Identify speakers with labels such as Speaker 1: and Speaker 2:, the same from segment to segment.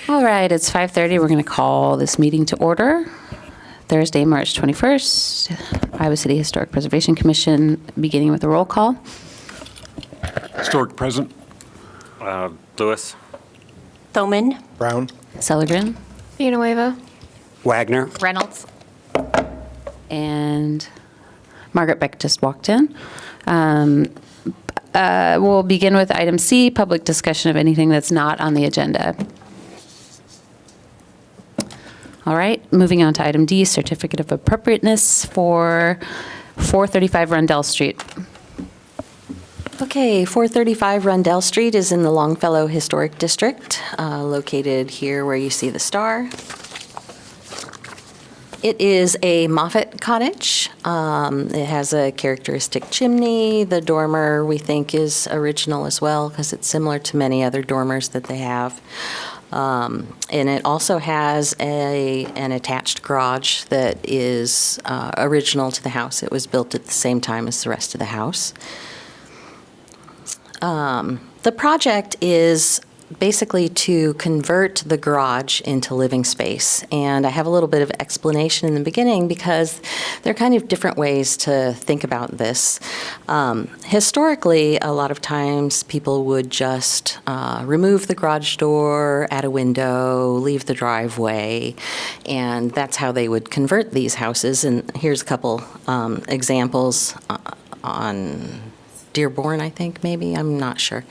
Speaker 1: All right, it's 5:30. We're going to call this meeting to order. Thursday, March 21st, Iowa City Historic Preservation Commission, beginning with a roll call.
Speaker 2: Historic present.
Speaker 3: Lewis.
Speaker 4: Thoman.
Speaker 2: Brown.
Speaker 1: Seligren.
Speaker 4: Villanueva.
Speaker 3: Wagner.
Speaker 4: Reynolds.
Speaker 1: And Margaret Beck just walked in. We'll begin with item C, public discussion of anything that's not on the agenda. All right, moving on to item D, certificate of appropriateness for 435 Rundell Street.
Speaker 5: Okay, 435 Rundell Street is in the Longfellow Historic District, located here where you see the star. It is a Moffett cottage. It has a characteristic chimney. The dormer, we think, is original as well because it's similar to many other dormers that they have. And it also has an attached garage that is original to the house. It was built at the same time as the rest of the house. The project is basically to convert the garage into living space. And I have a little bit of explanation in the beginning because there are kind of different ways to think about this. Historically, a lot of times people would just remove the garage door, add a window, leave the driveway, and that's how they would convert these houses. And here's a couple examples on Dearborn, I think, maybe. I'm not sure.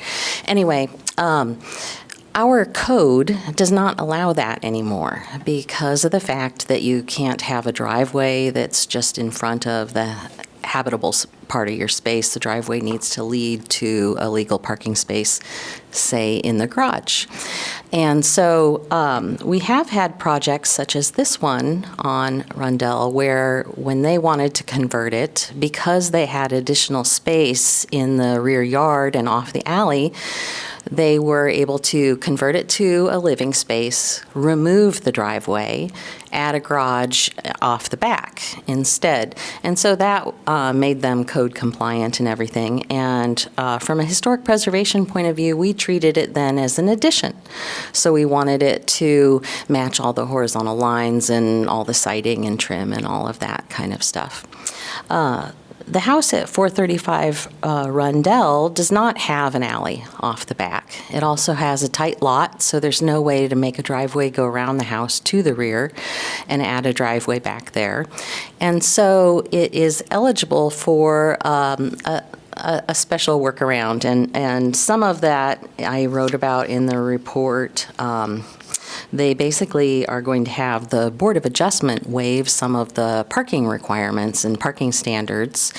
Speaker 5: Anyway, our code does not allow that anymore because of the fact that you can't have a driveway that's just in front of the habitable part of your space. The driveway needs to lead to a legal parking space, say, in the garage. And so we have had projects such as this one on Rundell where when they wanted to convert it, because they had additional space in the rear yard and off the alley, they were able to convert it to a living space, remove the driveway, add a garage off the back instead. And so that made them code compliant and everything. And from a historic preservation point of view, we treated it then as an addition. So we wanted it to match all the horizontal lines and all the siding and trim and all of that kind of stuff. The house at 435 Rundell does not have an alley off the back. It also has a tight lot, so there's no way to make a driveway go around the house to the rear and add a driveway back there. And so it is eligible for a special workaround, and some of that I wrote about in the report. They basically are going to have the Board of Adjustment waive some of the parking requirements and parking standards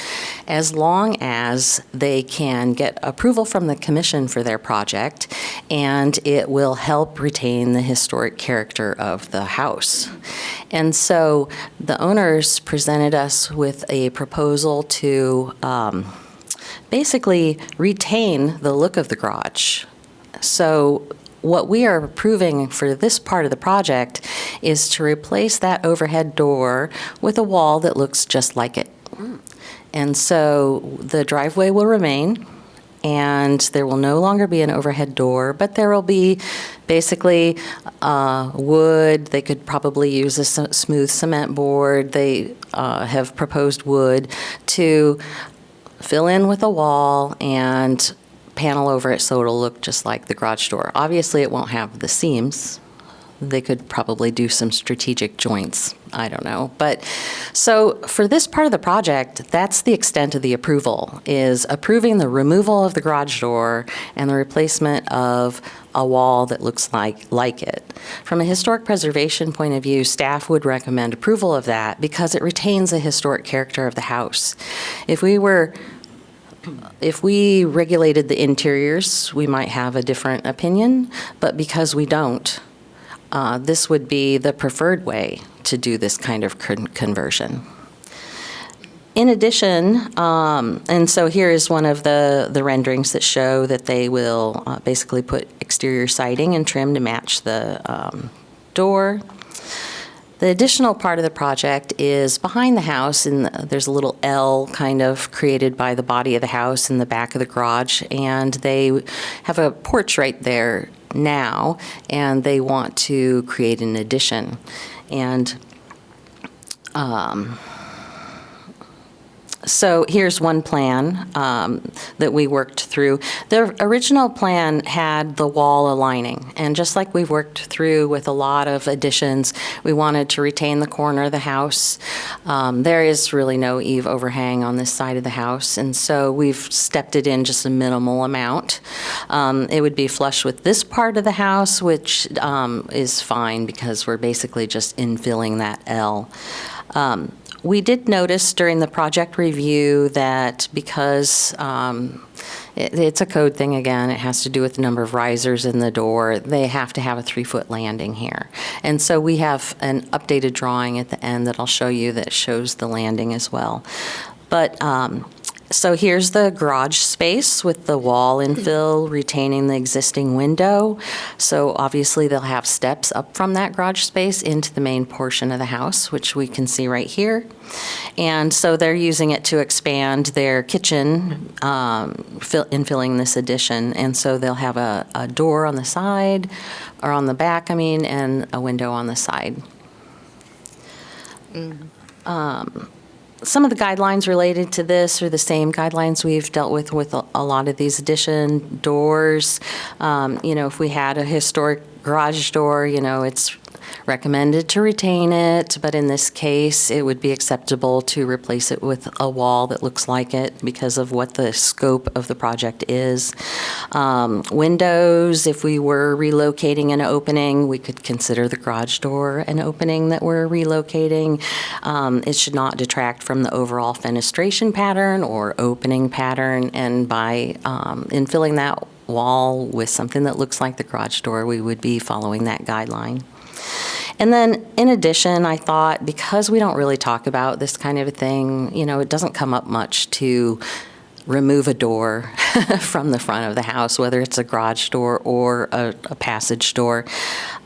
Speaker 5: as long as they can get approval from the commission for their project, and it will help retain the historic character of the house. And so the owners presented us with a proposal to basically retain the look of the garage. So what we are approving for this part of the project is to replace that overhead door with a wall that looks just like it. And so the driveway will remain, and there will no longer be an overhead door, but there will be basically wood. They could probably use a smooth cement board. They have proposed wood to fill in with a wall and panel over it so it'll look just like the garage door. Obviously, it won't have the seams. They could probably do some strategic joints. I don't know. But so for this part of the project, that's the extent of the approval, is approving the removal of the garage door and the replacement of a wall that looks like it. From a historic preservation point of view, staff would recommend approval of that because it retains the historic character of the house. If we regulated the interiors, we might have a different opinion, but because we don't, this would be the preferred way to do this kind of conversion. In addition, and so here is one of the renderings that show that they will basically put exterior siding and trim to match the door. The additional part of the project is behind the house, and there's a little L kind of created by the body of the house in the back of the garage, and they have a porch right there now, and they want to create an addition. And so here's one plan that we worked through. The original plan had the wall aligning, and just like we've worked through with a lot of additions, we wanted to retain the corner of the house. There is really no eave overhang on this side of the house, and so we've stepped it in just a minimal amount. It would be flush with this part of the house, which is fine because we're basically just infilling that L. We did notice during the project review that because it's a code thing again, it has to do with the number of risers in the door, they have to have a 3-foot landing here. And so we have an updated drawing at the end that I'll show you that shows the landing as well. But so here's the garage space with the wall infill retaining the existing window. So obviously they'll have steps up from that garage space into the main portion of the house, which we can see right here. And so they're using it to expand their kitchen, infilling this addition. And so they'll have a door on the side, or on the back, and a window on the side. Some of the guidelines related to this are the same guidelines we've dealt with a lot of these addition doors. If we had a historic garage door, it's recommended to retain it, but in this case, it would be acceptable to replace it with a wall that looks like it because of what the scope of the project is. Windows, if we were relocating an opening, we could consider the garage door an opening that we're relocating. It should not detract from the overall fenestration pattern or opening pattern, and by infilling that wall with something that looks like the garage door, we would be following that guideline. And then, in addition, I thought, because we don't really talk about this kind of a thing, it doesn't come up much to remove a door from the front of the house, whether it's a garage door or a passage door.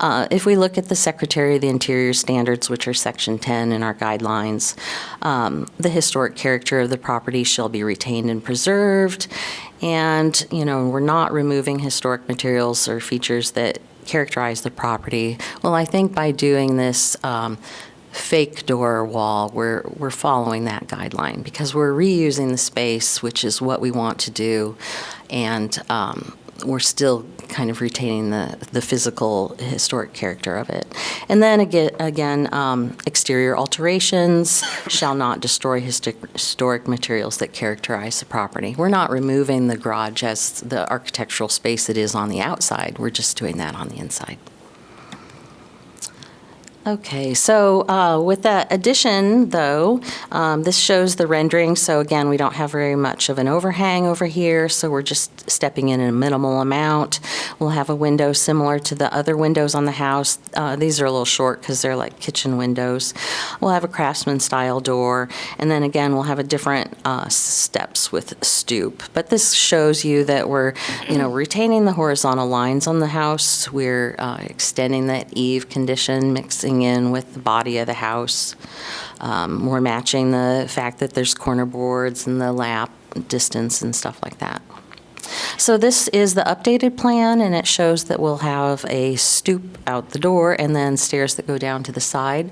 Speaker 5: If we look at the Secretary of the Interior standards, which are Section 10 in our guidelines, the historic character of the property shall be retained and preserved. And, we're not removing historic materials or features that characterize the property. Well, I think by doing this fake door wall, we're following that guideline because we're reusing the space, which is what we want to do, and we're still kind of retaining the physical historic character of it. And then again, exterior alterations shall not destroy historic materials that characterize the property. We're not removing the garage as the architectural space it is on the outside. We're just doing that on the inside. Okay, so with that addition, though, this shows the rendering. So again, we don't have very much of an overhang over here, so we're just stepping in a minimal amount. We'll have a window similar to the other windows on the house. These are a little short because they're like kitchen windows. We'll have a craftsman-style door, and then again, we'll have a different steps with stoop. But this shows you that we're, retaining the horizontal lines on the house. We're extending that eave condition, mixing in with the body of the house. We're matching the fact that there's corner boards and the lap distance and stuff like that. So this is the updated plan, and it shows that we'll have a stoop out the door and then stairs that go down to the side.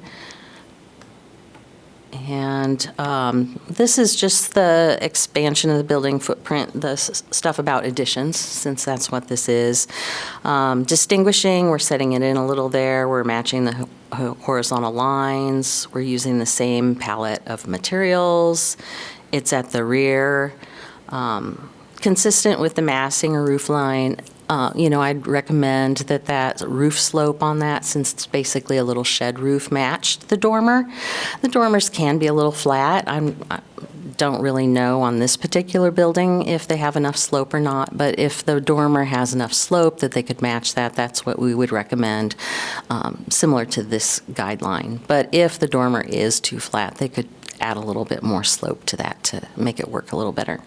Speaker 5: And this is just the expansion of the building footprint, the stuff about additions, since that's what this is. Distinguishing, we're setting it in a little there. We're matching the horizontal lines. We're using the same palette of materials. It's at the rear. Consistent with the massing or roof line, I'd recommend that roof slope on that, since it's basically a little shed roof, matched the dormer. The dormers can be a little flat. I don't really know on this particular building if they have enough slope or not, but if the dormer has enough slope that they could match that, that's what we would recommend, similar to this guideline. But if the dormer is too flat, they could add a little bit more slope to that to make it work a little better.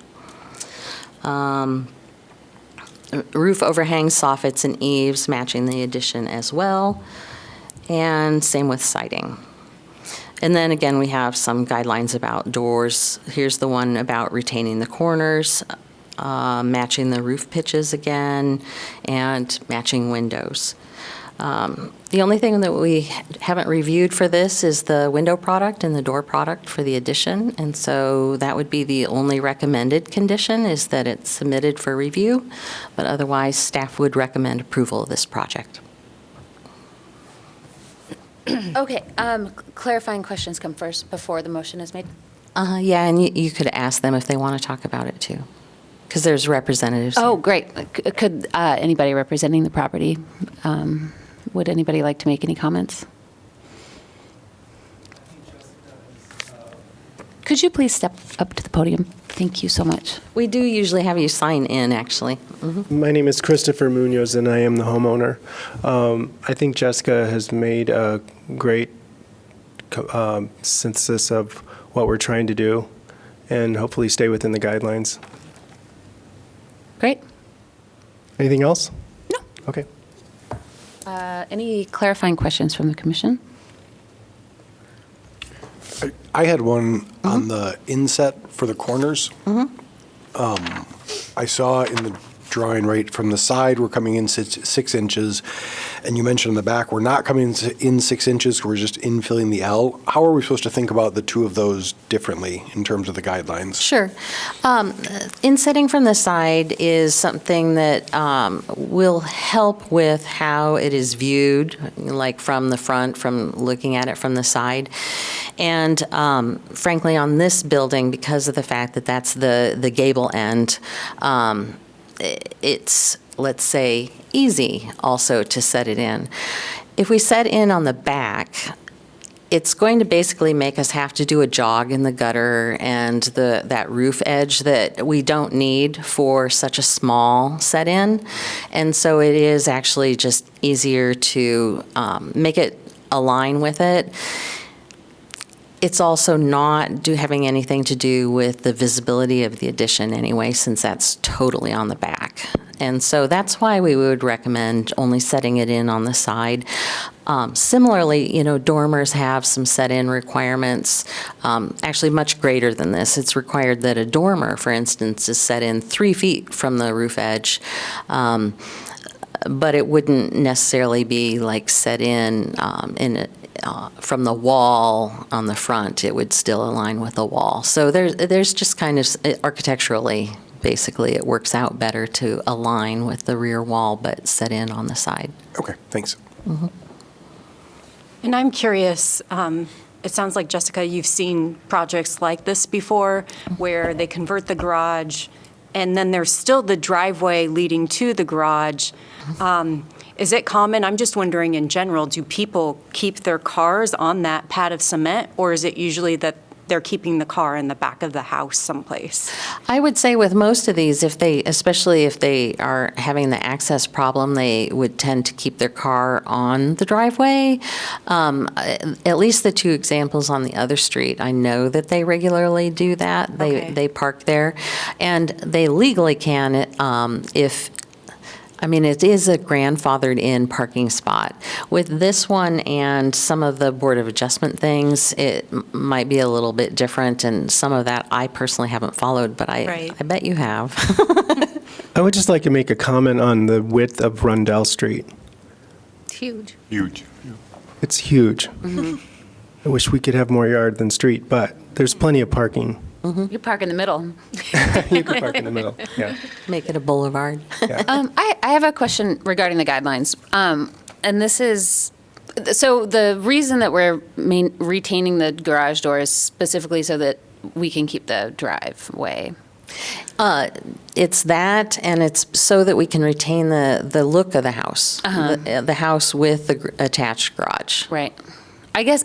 Speaker 5: Roof overhangs, soffits, and eaves matching the addition as well, and same with siding. And then again, we have some guidelines about doors. Here's the one about retaining the corners. matching the roof pitches again, and matching windows. The only thing that we haven't reviewed for this is the window product and the door product for the addition, and so that would be the only recommended condition, is that it's submitted for review, but otherwise, staff would recommend approval of this project.
Speaker 1: Okay, clarifying questions come first before the motion is made?
Speaker 5: Yeah, and you could ask them if they want to talk about it, too, because there's representatives.
Speaker 1: Oh,
Speaker 5: here.
Speaker 1: great. Could anybody representing the property, would anybody like to make any comments? Could you please step up to the podium? Thank you so much.
Speaker 5: We do usually have you sign in, actually.
Speaker 6: My name is Christopher Munoz, and I am the homeowner. I think Jessica has made a great synthesis of what we're trying to do, and hopefully stay within the guidelines.
Speaker 1: Great.
Speaker 6: Anything else?
Speaker 1: No.
Speaker 6: Okay.
Speaker 1: Any clarifying questions from the commission?
Speaker 2: I had one on the inset for the corners. I saw in the drawing right from the side, we're coming in 6 inches, and you mentioned in the back, we're not coming in 6 inches, we're just infilling the L. How are we supposed to think about the two of those differently in terms of the guidelines?
Speaker 5: Sure. Insetting from the side is something that will help with how it is viewed, like from the front, from looking at it from the side. And frankly, on this building, because of the fact that that's the gable end, it's, let's say, easy also to set it in. If we set in on the back, it's going to basically make us have to do a jog in the gutter and that roof edge that we don't need for such a small set-in. And so it is actually just easier to make it align with it. It's also not having anything to do with the visibility of the addition anyway, since that's totally on the back. And so that's why we would recommend only setting it in on the side. Similarly, dormers have some set-in requirements, actually much greater than this. It's required that a dormer, for instance, is set in 3 feet from the roof edge. But it wouldn't necessarily be like set in from the wall on the front. It would still align with the wall. So there's just kind of architecturally, basically, it works out better to align with the rear wall, but set in on the side.
Speaker 2: Okay, thanks.
Speaker 4: And I'm curious, it sounds like, Jessica, you've seen projects like this before where they convert the garage and then there's still the driveway leading to the garage. Is it common, I'm just wondering in general, do people keep their cars on that pad of cement, or is it usually that they're keeping the car in the back of the house someplace?
Speaker 5: I would say with most of these, especially if they are having the access problem, they would tend to keep their car on the driveway. At least the 2 examples on the other street, I know that they regularly do that.
Speaker 4: Okay.
Speaker 5: They park there, and they legally can it is a grandfathered-in parking spot. With this one and some of the Board of Adjustment things, it might be a little bit different, and some of that I personally haven't followed, but I bet you have.
Speaker 6: I would just like to make a comment on the width of Rundell Street.
Speaker 1: It's huge.
Speaker 2: Huge.
Speaker 6: It's huge. I wish we could have more yard than street, but there's plenty of parking.
Speaker 1: You park in the middle.
Speaker 6: You could park in the middle. Yeah.
Speaker 5: Make it a boulevard.
Speaker 1: I have a question regarding the guidelines. And this is, so the reason that we're retaining the garage door is specifically so that we can keep the driveway.
Speaker 5: It's that, and it's so that we can retain the look of the house, the house with the attached garage.
Speaker 1: Right. I guess,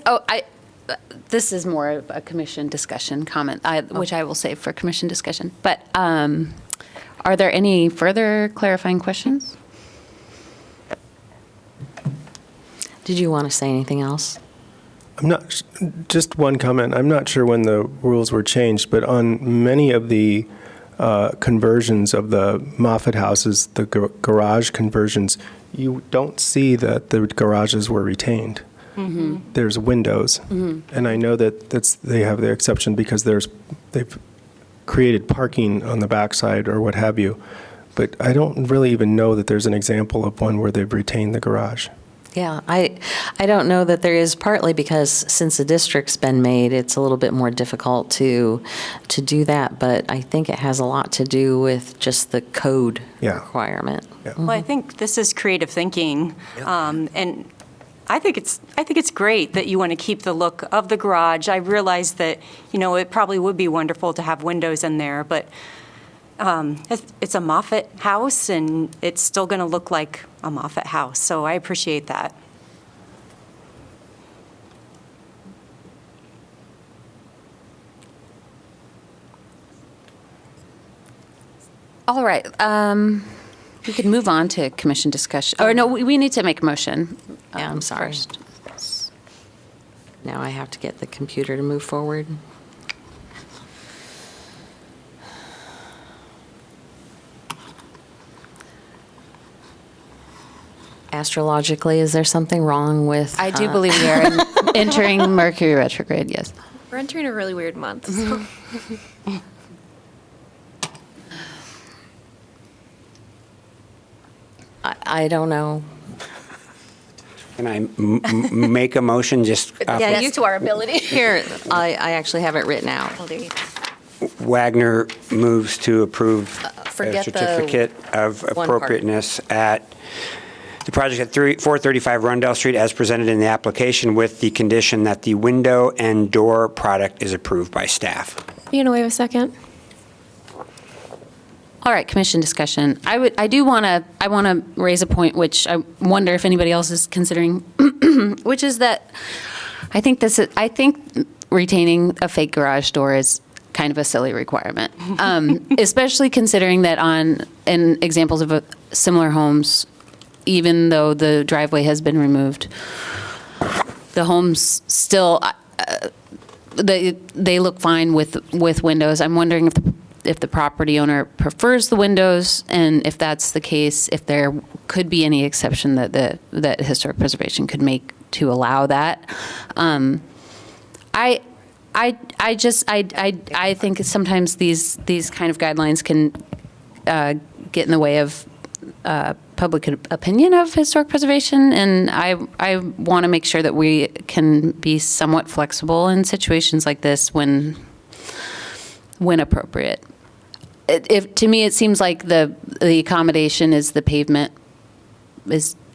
Speaker 1: this is more of a commission discussion comment, which I will save for commission discussion. But are there any further clarifying questions?
Speaker 5: Did you want to say anything else?
Speaker 6: Just one comment. I'm not sure when the rules were changed, but on many of the conversions of the Moffett houses, the garage conversions, you don't see that the garages were retained. There's windows, and I know that they have their exception because they've created parking on the backside or what have you. But I don't really even know that there's an example of one where they've retained the garage.
Speaker 5: Yeah, I don't know that there is, partly because since the district's been made, it's a little bit more difficult to do that, but I think it has a lot to do with just the code
Speaker 6: Yeah.
Speaker 5: requirement.
Speaker 6: Yeah.
Speaker 4: Well, I think this is creative thinking, and I think it's great that you want to keep the look of the garage. I realize that, it probably would be wonderful to have windows in there, but it's a Moffett house, and it's still going to look like a Moffett house, so I appreciate that.
Speaker 1: All right, we could move on to commission discussion. Or no, we need to make a motion.
Speaker 5: Yeah, I'm sorry.
Speaker 1: First.
Speaker 5: Now I have to get the computer to move forward. Astrologically, is there something wrong with?
Speaker 1: I do believe we are entering Mercury retrograde, yes.
Speaker 7: We're entering a really weird month. So.
Speaker 5: I don't know.
Speaker 3: Can I make a motion just?
Speaker 7: Yeah, you to our ability.
Speaker 5: Here, I actually have it written out.
Speaker 7: Well, there you go.
Speaker 3: Wagner moves to approve a
Speaker 5: forget the
Speaker 3: certificate of
Speaker 5: one part.
Speaker 3: appropriateness at the project at 435 Rundell Street as presented in the application with the condition that the window and door product is approved by staff.
Speaker 7: You gonna wait a second?
Speaker 1: All right, commission discussion. I want to raise a point which I wonder if anybody else is considering, which is that I think retaining a fake garage door is kind of a silly requirement, especially considering that in examples of similar homes, even though the driveway has been removed, the homes still they look fine with windows. I'm wondering if the property owner prefers the windows, and if that's the case, if there could be any exception that historic preservation could make to allow that. I think sometimes these kind of guidelines can get in the way of public opinion of historic preservation, and I want to make sure that we can be somewhat flexible in situations like this when appropriate. To me, it seems like the accommodation is the pavement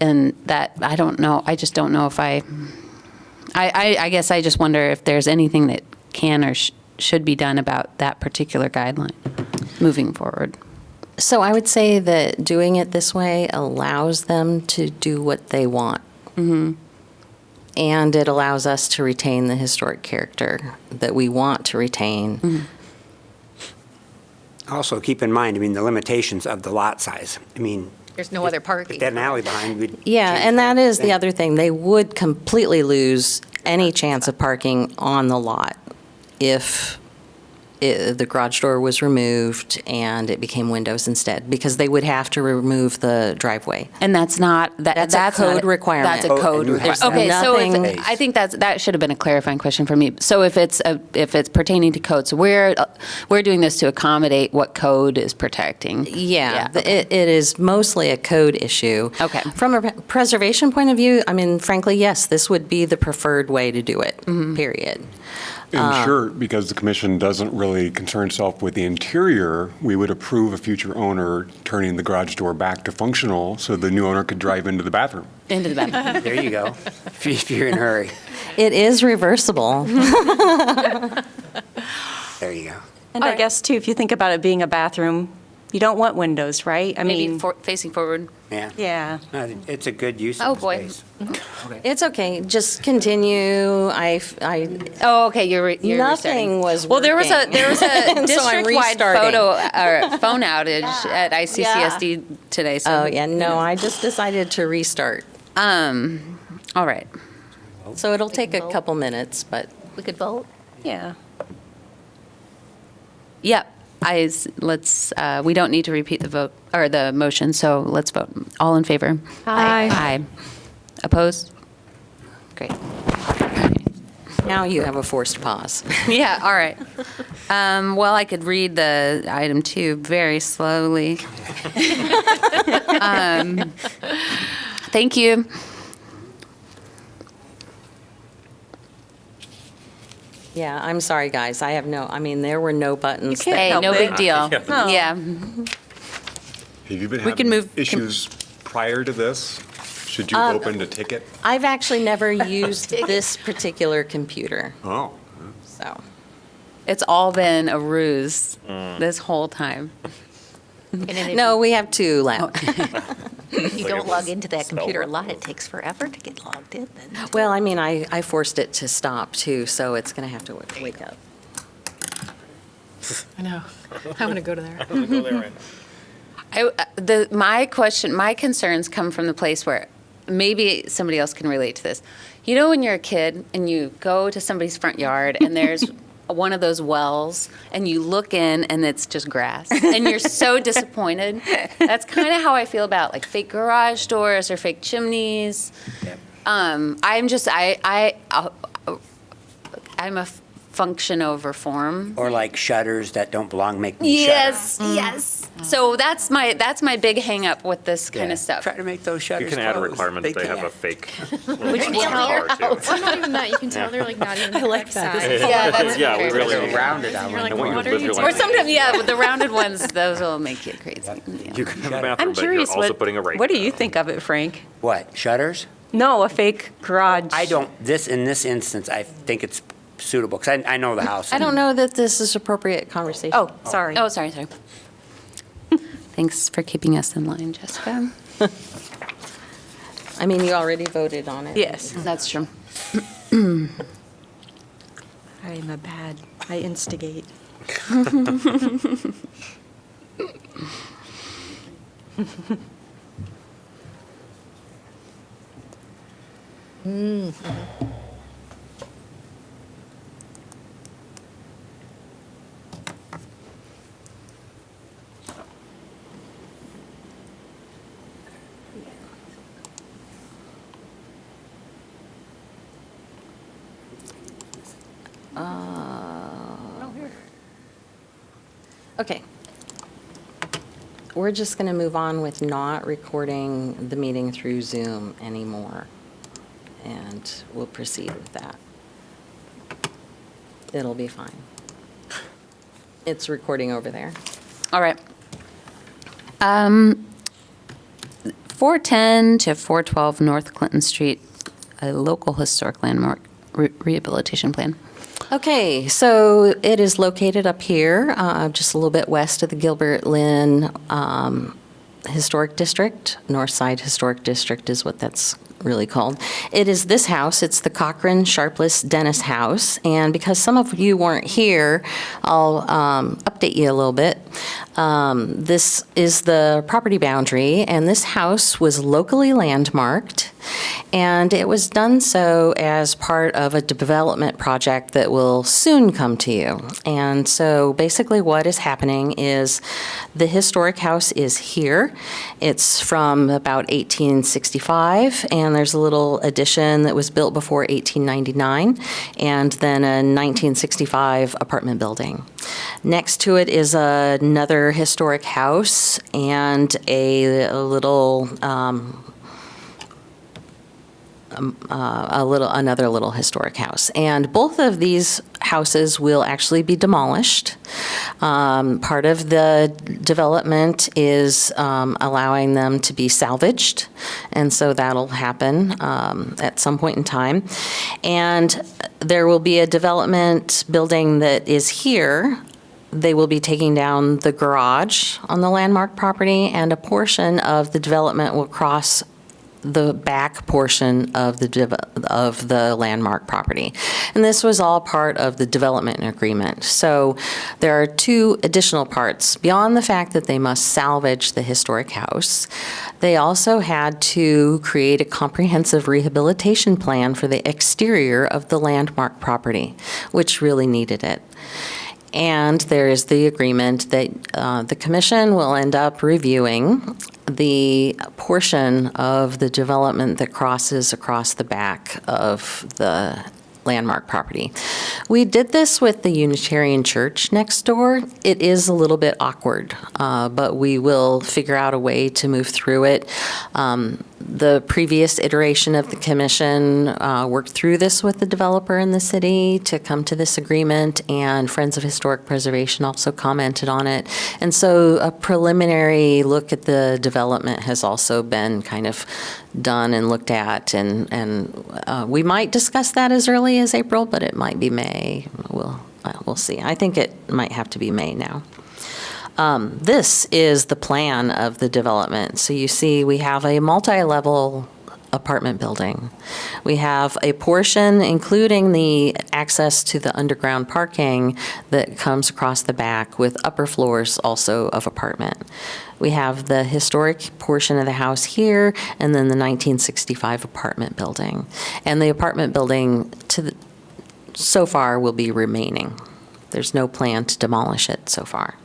Speaker 1: and that I don't know. I just don't know if I guess I just wonder if there's anything that can or should be done about that particular guideline moving forward.
Speaker 5: So I would say that doing it this way allows them to do what they want. Mm-hmm. And it allows us to retain the historic character that we want to retain.
Speaker 1: Mm-hmm.
Speaker 3: Also, keep in mind, the limitations of the lot size.
Speaker 7: There's no other parking.
Speaker 3: If they had an alley behind, we'd.
Speaker 5: Yeah,
Speaker 3: change
Speaker 5: and that is the
Speaker 3: thing.
Speaker 5: other thing. They would completely lose any chance of parking on the lot if the garage door was removed and it became windows instead, because they would have to remove the driveway.
Speaker 1: And that's not
Speaker 5: That's a
Speaker 1: not
Speaker 5: code requirement.
Speaker 1: That's a code.
Speaker 3: There's
Speaker 1: Okay, so
Speaker 5: nothing-
Speaker 1: I think that should have been a clarifying question for me. So if it's pertaining to code, so we're doing this to accommodate what code is protecting.
Speaker 5: Yeah,
Speaker 1: okay.
Speaker 5: it is mostly a code issue.
Speaker 1: Okay.
Speaker 5: From a preservation point of view, frankly, yes, this would be the preferred way to do it, period.
Speaker 8: In short, because the commission doesn't really concern itself with the interior, we would approve a future owner turning the garage door back to functional so the new owner could drive into the bathroom.
Speaker 1: Into the bathroom.
Speaker 3: There you go, if you're in a hurry.
Speaker 5: It is reversible.
Speaker 3: There you go.
Speaker 4: And I guess, too, if you think about it being a bathroom, you don't want windows, right?
Speaker 1: Maybe facing forward.
Speaker 3: Yeah.
Speaker 4: Yeah.
Speaker 3: No, it's a good use
Speaker 1: Oh,
Speaker 3: of the
Speaker 1: boy.
Speaker 3: space.
Speaker 5: It's okay, just continue.
Speaker 1: Oh, okay. You're restarting.
Speaker 5: Nothing was
Speaker 1: Well, there was a
Speaker 5: working. So I'm
Speaker 1: district-wide
Speaker 5: restarting.
Speaker 1: phone outage at ICCSD today. So
Speaker 5: Oh, yeah, no, I just decided to restart.
Speaker 1: all right.
Speaker 5: So it'll take a couple minutes, but
Speaker 7: We could vote.
Speaker 4: Yeah.
Speaker 1: Yep. We don't need to repeat the vote or the motion, so let's vote. All in favor?
Speaker 7: Aye.
Speaker 1: Aye. Opposed? Great.
Speaker 5: now you have a forced pause.
Speaker 1: Yeah, all right. Well, I could read the item 2 very slowly. Thank you.
Speaker 5: Yeah, I'm sorry, guys. I mean, there were no buttons.
Speaker 4: can't
Speaker 1: Hey,
Speaker 4: help
Speaker 1: no
Speaker 4: it.
Speaker 1: big deal.
Speaker 4: Oh.
Speaker 1: Yeah.
Speaker 8: Have you been
Speaker 1: We can
Speaker 8: having
Speaker 1: move-
Speaker 8: issues prior to this? Should you open a ticket?
Speaker 5: I've actually never used this particular computer,
Speaker 8: Oh.
Speaker 5: so.
Speaker 1: It's all been a ruse this whole time.
Speaker 7: And then if
Speaker 5: No, we have 2 left.
Speaker 7: you don't log into that computer a lot, it takes forever to get logged in then.
Speaker 5: Well, I mean, I forced it to stop too, so it's going to have to wake up.
Speaker 7: I know. I want to go to there.
Speaker 1: My concerns come from the place where maybe somebody else can relate to this. You know, when you're a kid and you go to somebody's front yard and there's one of those wells and you look in and it's just grass and you're so disappointed. That's kind of how I feel about like fake garage doors or fake chimneys. I'm a function over form.
Speaker 3: Or like shutters that don't belong, make me shudder.
Speaker 1: Yes, yes. So that's my big hang up with this kind
Speaker 3: Yeah.
Speaker 1: of stuff.
Speaker 3: Try to make those
Speaker 9: You
Speaker 3: shutters
Speaker 9: can add a
Speaker 3: close.
Speaker 9: requirement that they have a
Speaker 3: can't.
Speaker 9: fake.
Speaker 7: Which
Speaker 9: little
Speaker 7: tell
Speaker 9: bar, too.
Speaker 7: Or not even that, you can tell they're like not even the correct size.
Speaker 1: Yeah, that's
Speaker 9: Yeah, we
Speaker 1: my
Speaker 9: really-
Speaker 1: favorite.
Speaker 3: Rounded, I
Speaker 7: You're like,
Speaker 3: wonder.
Speaker 9: want you
Speaker 7: what
Speaker 9: to
Speaker 7: are
Speaker 9: live
Speaker 7: you
Speaker 9: your
Speaker 7: talking
Speaker 1: Or
Speaker 9: life.
Speaker 1: sometimes, yeah, with the rounded ones, those will make you crazy. Yeah.
Speaker 9: You can have a bathroom,
Speaker 4: I'm
Speaker 9: but you're
Speaker 4: curious,
Speaker 9: also putting a rake.
Speaker 4: what do you think of it, Frank?
Speaker 3: What, shutters?
Speaker 4: No, a fake garage.
Speaker 3: I don't, in this instance, I think it's suitable, because I know the house.
Speaker 5: I don't know that this is appropriate conversation.
Speaker 4: Oh, sorry.
Speaker 1: Oh, sorry. Thanks for keeping us in line, Jessica.
Speaker 5: I mean, you already voted on it.
Speaker 4: Yes.
Speaker 1: That's true.
Speaker 4: I am I instigate.
Speaker 5: Okay. We're just going to move on with not recording the meeting through Zoom anymore, and we'll proceed with that. It'll be fine. It's recording over there.
Speaker 1: All right. 410 to 412 North Clinton Street, a local historic landmark rehabilitation plan.
Speaker 5: Okay, so it is located up here, just a little bit west of the Gilbert Lynn Historic District. Northside Historic District is what that's really called. It is this house. It's the Cochran Sharpless Dennis house. And because some of you weren't here, I'll update you a little bit. This is the property boundary, and this house was locally landmarked, and it was done so as part of a development project that will soon come to you. And so basically what is happening is the historic house is here. It's from about 1865, and there's a little addition that was built before 1899, and then a 1965 apartment building. Next to it is another historic house and another little historic house. And both of these houses will actually be demolished. Part of the development is allowing them to be salvaged, and so that'll happen at some point in time. And there will be a development building that is here. They will be taking down the garage on the landmark property, and a portion of the development will cross the back portion of the landmark property. And this was all part of the development agreement. So there are two additional parts. Beyond the fact that they must salvage the historic house, they also had to create a comprehensive rehabilitation plan for the exterior of the landmark property, which really needed it. And there is the agreement that the commission will end up reviewing the portion of the development that crosses across the back of the landmark property. We did this with the Unitarian Church next door. It is a little bit awkward, but we will figure out a way to move through it. The previous iteration of the commission worked through this with the developer in the city to come to this agreement, and Friends of Historic Preservation also commented on it. And so a preliminary look at the development has also been kind of done and looked at, and we might discuss that as early as April, but it might be May. We'll see. I think it might have to be May now. This is the plan of the development. So you see we have a multi-level apartment building. We have a portion, including the access to the underground parking that comes across the back with upper floors also of apartment. We have the historic portion of the house here, and then the 1965 apartment building. And the apartment building so far will be remaining. There's no plan to demolish it so far.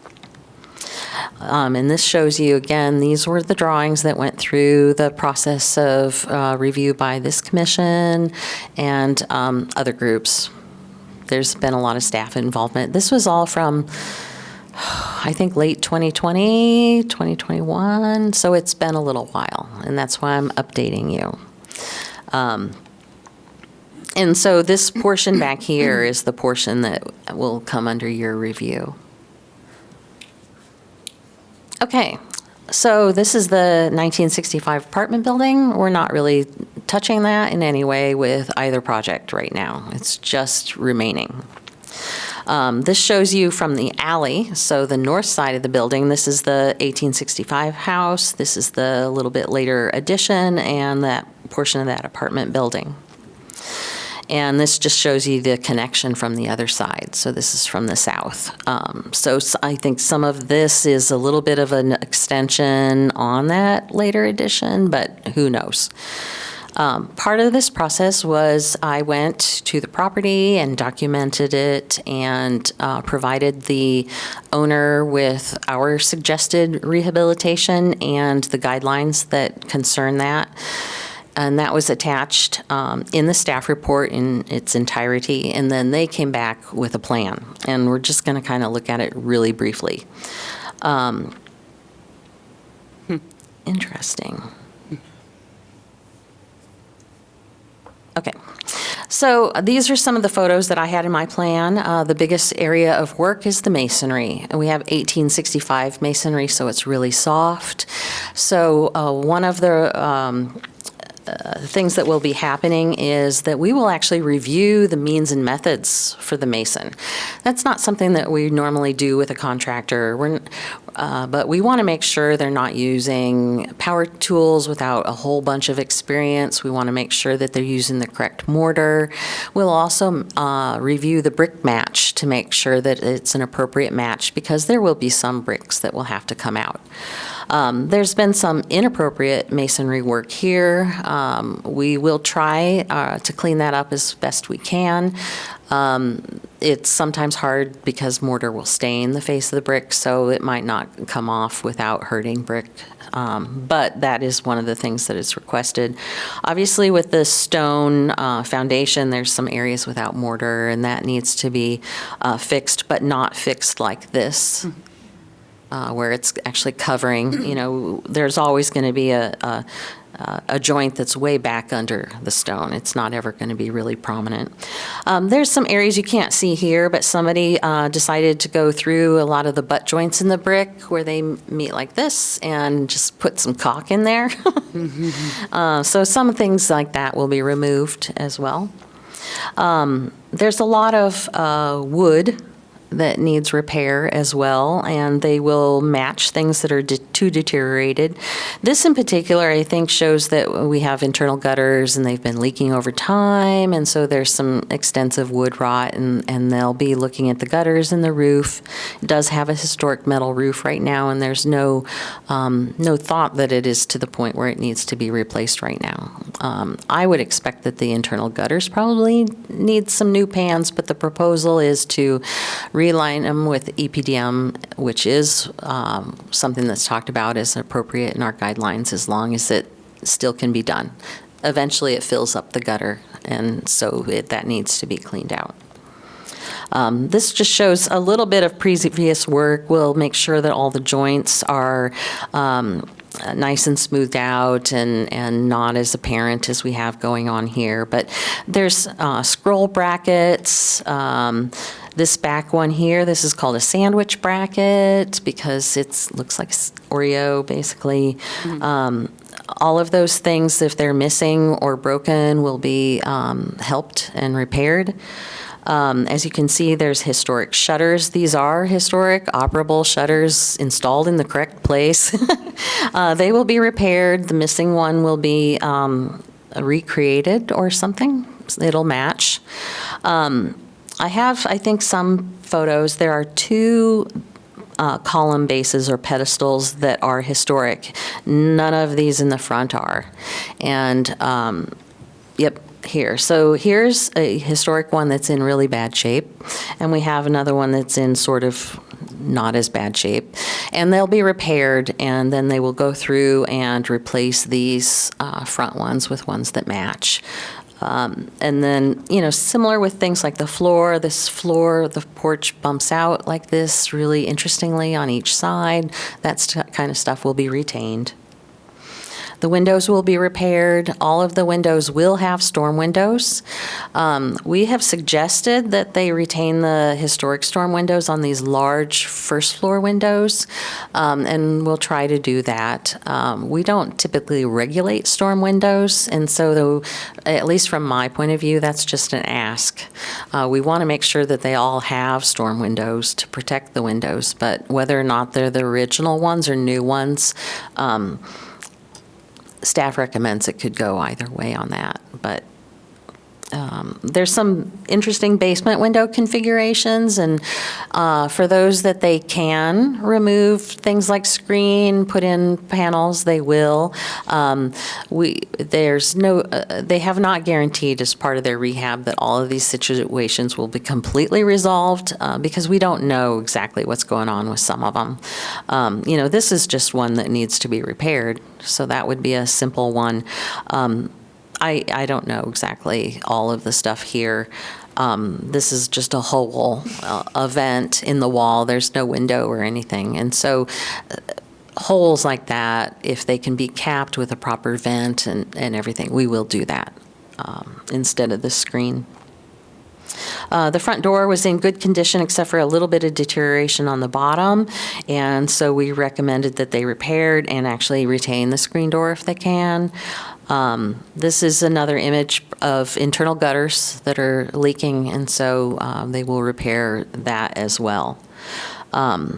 Speaker 5: And this shows you, again, these were the drawings that went through the process of review by this commission and other groups. There's been a lot of staff involvement. This was all from, I think, late 2020, 2021, so it's been a little while, and that's why I'm updating you. And so this portion back here is the portion that will come under your review. Okay, so this is the 1965 apartment building. We're not really touching that in any way with either project right now. It's just remaining. This shows you from the alley, so the north side of the building. This is the 1865 house. This is the little bit later addition and that portion of that apartment building. And this just shows you the connection from the other side. So this is from the south. So I think some of this is a little bit of an extension on that later addition, but who knows? Part of this process was I went to the property and documented it and provided the owner with our suggested rehabilitation and the guidelines that concern that. And that was attached in the staff report in its entirety. And then they came back with a plan. And we're just going to kind of look at it really briefly. Interesting. Okay. So these are some of the photos that I had in my plan. The biggest area of work is the masonry. And we have 1865 masonry, so it's really soft. So one of the things that will be happening is that we will actually review the means and methods for the mason. That's not something that we normally do with a contractor, but we want to make sure they're not using power tools without a whole bunch of experience. We want to make sure that they're using the correct mortar. We'll also review the brick match to make sure that it's an appropriate match, because there will be some bricks that will have to come out. There's been some inappropriate masonry work here. We will try to clean that up as best we can. It's sometimes hard because mortar will stain the face of the brick, so it might not come off without hurting brick. But that is one of the things that is requested. Obviously, with the stone foundation, there's some areas without mortar, and that needs to be fixed, but not fixed like this. Where it's actually covering, there's always going to be a joint that's way back under the stone. It's not ever going to be really prominent. There's some areas you can't see here, but somebody decided to go through a lot of the butt joints in the brick where they meet like this and just put some caulk in there. So some things like that will be removed as well. There's a lot of wood that needs repair as well, and they will match things that are too deteriorated. This in particular, I think, shows that we have internal gutters and they've been leaking over time, and so there's some extensive wood rot, and they'll be looking at the gutters and the roof. It does have a historic metal roof right now, and there's no thought that it is to the point where it needs to be replaced right now. I would expect that the internal gutters probably need some new pans, but the proposal is to reline them with EPDM, which is something that's talked about as appropriate in our guidelines as long as it still can be done. Eventually, it fills up the gutter and so that needs to be cleaned out. This just shows a little bit of previous work. We'll make sure that all the joints are nice and smoothed out and not as apparent as we have going on here. But there's scroll brackets. This back one here, this is called a sandwich bracket because it looks like Oreo, basically. All of those things, if they're missing or broken, will be helped and repaired. As you can see, there's historic shutters. These are historic operable shutters installed in the correct place. They will be repaired. The missing one will be recreated or something. It'll match. I have, I think, some photos. There are two column bases or pedestals that are historic. None of these in the front are. And, yep. Here. So here's a historic one that's in really bad shape, and we have another one that's in sort of not as bad shape. And they'll be repaired, and then they will go through and replace these front ones with ones that match. And then, similar with things like the floor, the porch bumps out like this really interestingly on each side. That kind of stuff will be retained. The windows will be repaired. All of the windows will have storm windows. We have suggested that they retain the historic storm windows on these large first floor windows, and we'll try to do that. We don't typically regulate storm windows, and so at least from my point of view, that's just an ask. We want to make sure that they all have storm windows to protect the windows, but whether or not they're the original ones or new ones, staff recommends it could go either way on that, but there's some interesting basement window configurations, and for those that they can remove things like screen, put in panels, they will. They have not guaranteed as part of their rehab that all of these situations will be completely resolved because we don't know exactly what's going on with some of them. This is just one that needs to be repaired, so that would be a simple one. I don't know exactly all of the stuff here. This is just a hole, a vent in the wall. There's no window or anything. And so holes like that, if they can be capped with a proper vent and everything, we will do that instead of the screen. The front door was in good condition except for a little bit of deterioration on the bottom, and so we recommended that they repaired and actually retain the screen door if they can. This is another image of internal gutters that are leaking, and so they will repair that as well.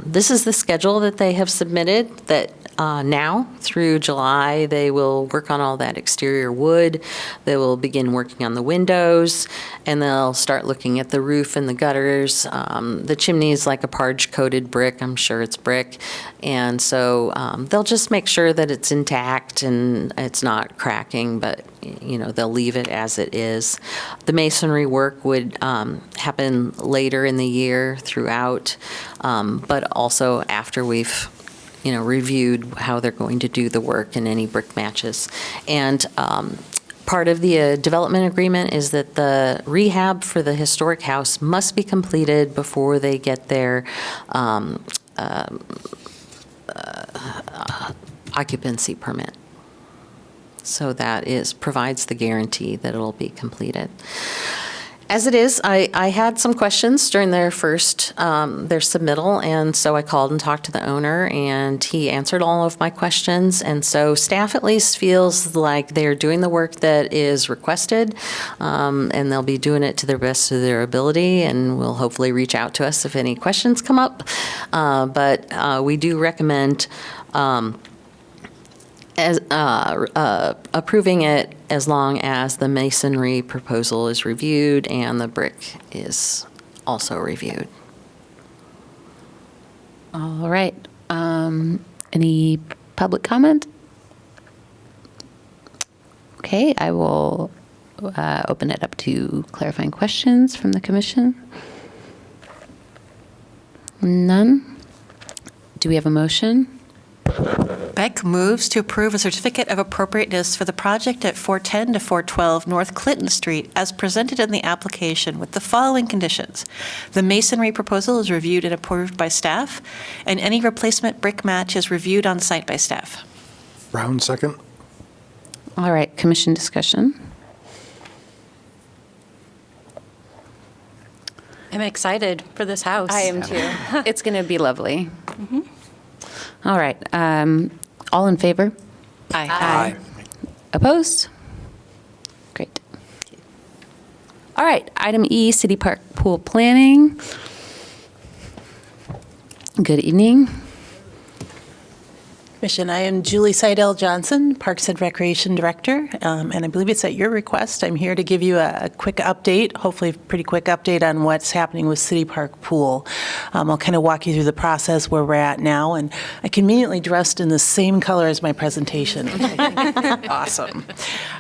Speaker 5: This is the schedule that they have submitted that now through July they will work on all that exterior wood. They will begin working on the windows, and they'll start looking at the roof and the gutters. The chimney is like a parge-coated brick. I'm sure it's brick. And so they'll just make sure that it's intact and it's not cracking, but they'll leave it as it is. The masonry work would happen later in the year throughout, but also after we've reviewed how they're going to do the work and any brick matches. And part of the development agreement is that the rehab for the historic house must be completed before they get their occupancy permit. So that provides the guarantee that it'll be completed. As it is, I had some questions during their submittal, and so I called and talked to the owner, and he answered all of my questions. And so staff at least feels like they're doing the work that is requested, and they'll be doing it to the best of their ability, and will hopefully reach out to us if any questions come up. But we do recommend approving it as long as the masonry proposal is reviewed and the brick is also reviewed.
Speaker 1: All right. Any public comment? Okay, I will open it up to clarifying questions from the commission. None? Do we have a motion?
Speaker 9: Beck moves to approve a certificate of appropriateness for the project at 410 to 412 North Clinton Street as presented in the application with the following conditions. The masonry proposal is reviewed and approved by staff, and any replacement brick match is reviewed on site by staff.
Speaker 2: Brown, second.
Speaker 1: All right, commission discussion.
Speaker 4: I'm excited for this house.
Speaker 1: I am too. It's going to be lovely. All right, all in favor?
Speaker 9: Aye.
Speaker 1: Opposed? Great. All right, item E, City Park Pool Planning. Good evening.
Speaker 10: Commission, I am Julie Seidel Johnson, Parks and Recreation Director, and I believe it's at your request. I'm here to give you a quick update, hopefully a pretty quick update on what's happening with City Park Pool. I'll kind of walk you through the process where we're at now, and I conveniently dressed in the same color as my presentation, which I think is awesome.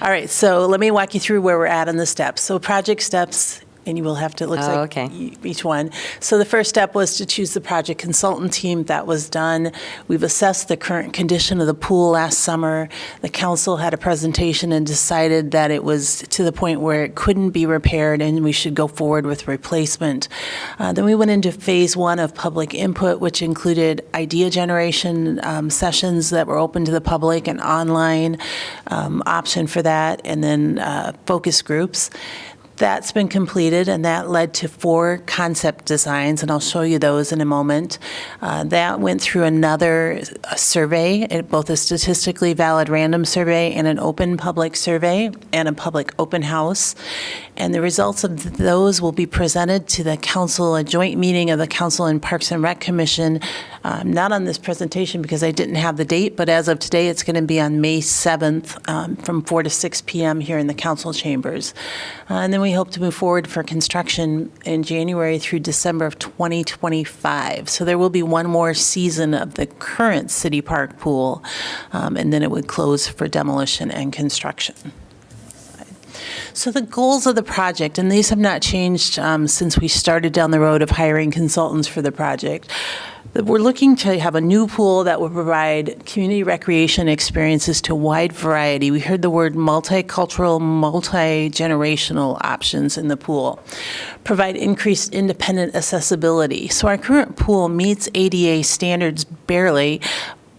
Speaker 10: All right, so let me walk you through where we're at on the steps. So project steps, and you will have to, it looks like each one. So the first step was to choose the project consultant team. That was done. We've assessed the current condition of the pool last summer. The council had a presentation and decided that it was to the point where it couldn't be repaired and we should go forward with replacement. Then we went into phase one of public input, which included idea generation sessions that were open to the public, and online option for that, and then focus groups. That's been completed, and that led to 4 concept designs, and I'll show you those in a moment. That went through another survey, both a statistically valid random survey and an open public survey and a public open house. And the results of those will be presented to the council, a joint meeting of the Council and Parks and Rec Commission, not on this presentation because I didn't have the date, but as of today, it's going to be on May 7th from 4 to 6 p.m. here in the council chambers. And then we hope to move forward for construction in January through December of 2025. So there will be one more season of the current City Park Pool, and then it would close for demolition and construction. So the goals of the project, and these have not changed since we started down the road of hiring consultants for the project. We're looking to have a new pool that will provide community recreation experiences to a wide variety. We heard the word multicultural, multi-generational options in the pool. Provide increased independent accessibility. So our current pool meets ADA standards barely,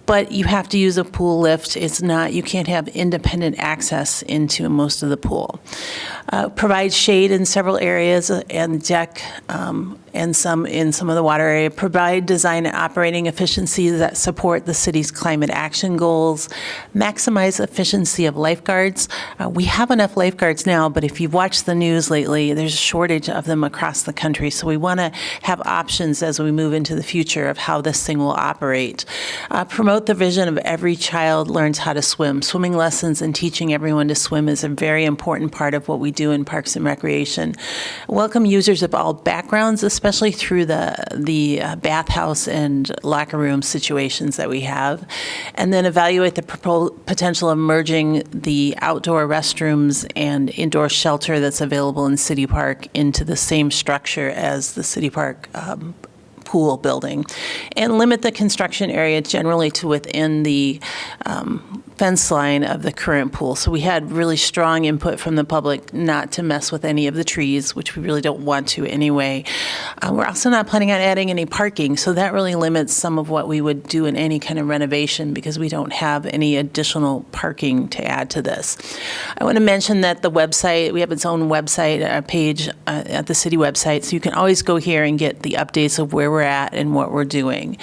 Speaker 10: but you have to use a pool lift. It's not, you can't have independent access into most of the pool. Provide shade in several areas and deck and some in some of the water area. Provide design and operating efficiencies that support the city's climate action goals. Maximize efficiency of lifeguards. We have enough lifeguards now, but if you've watched the news lately, there's a shortage of them across the country. So we want to have options as we move into the future of how this thing will operate. Promote the vision of every child learns how to swim. Swimming lessons and teaching everyone to swim is a very important part of what we do in Parks and Recreation. Welcome users of all backgrounds, especially through the bathhouse and locker room situations that we have. And then evaluate the potential of merging the outdoor restrooms and indoor shelter that's available in City Park into the same structure as the City Park pool building, and limit the construction area generally to within the fence line of the current pool. So we had really strong input from the public not to mess with any of the trees, which we really don't want to anyway. We're also not planning on adding any parking, so that really limits some of what we would do in any kind of renovation because we don't have any additional parking to add to this. I want to mention that the website, we have its own website page at the city website, so you can always go here and get the updates of where we're at and what we're doing.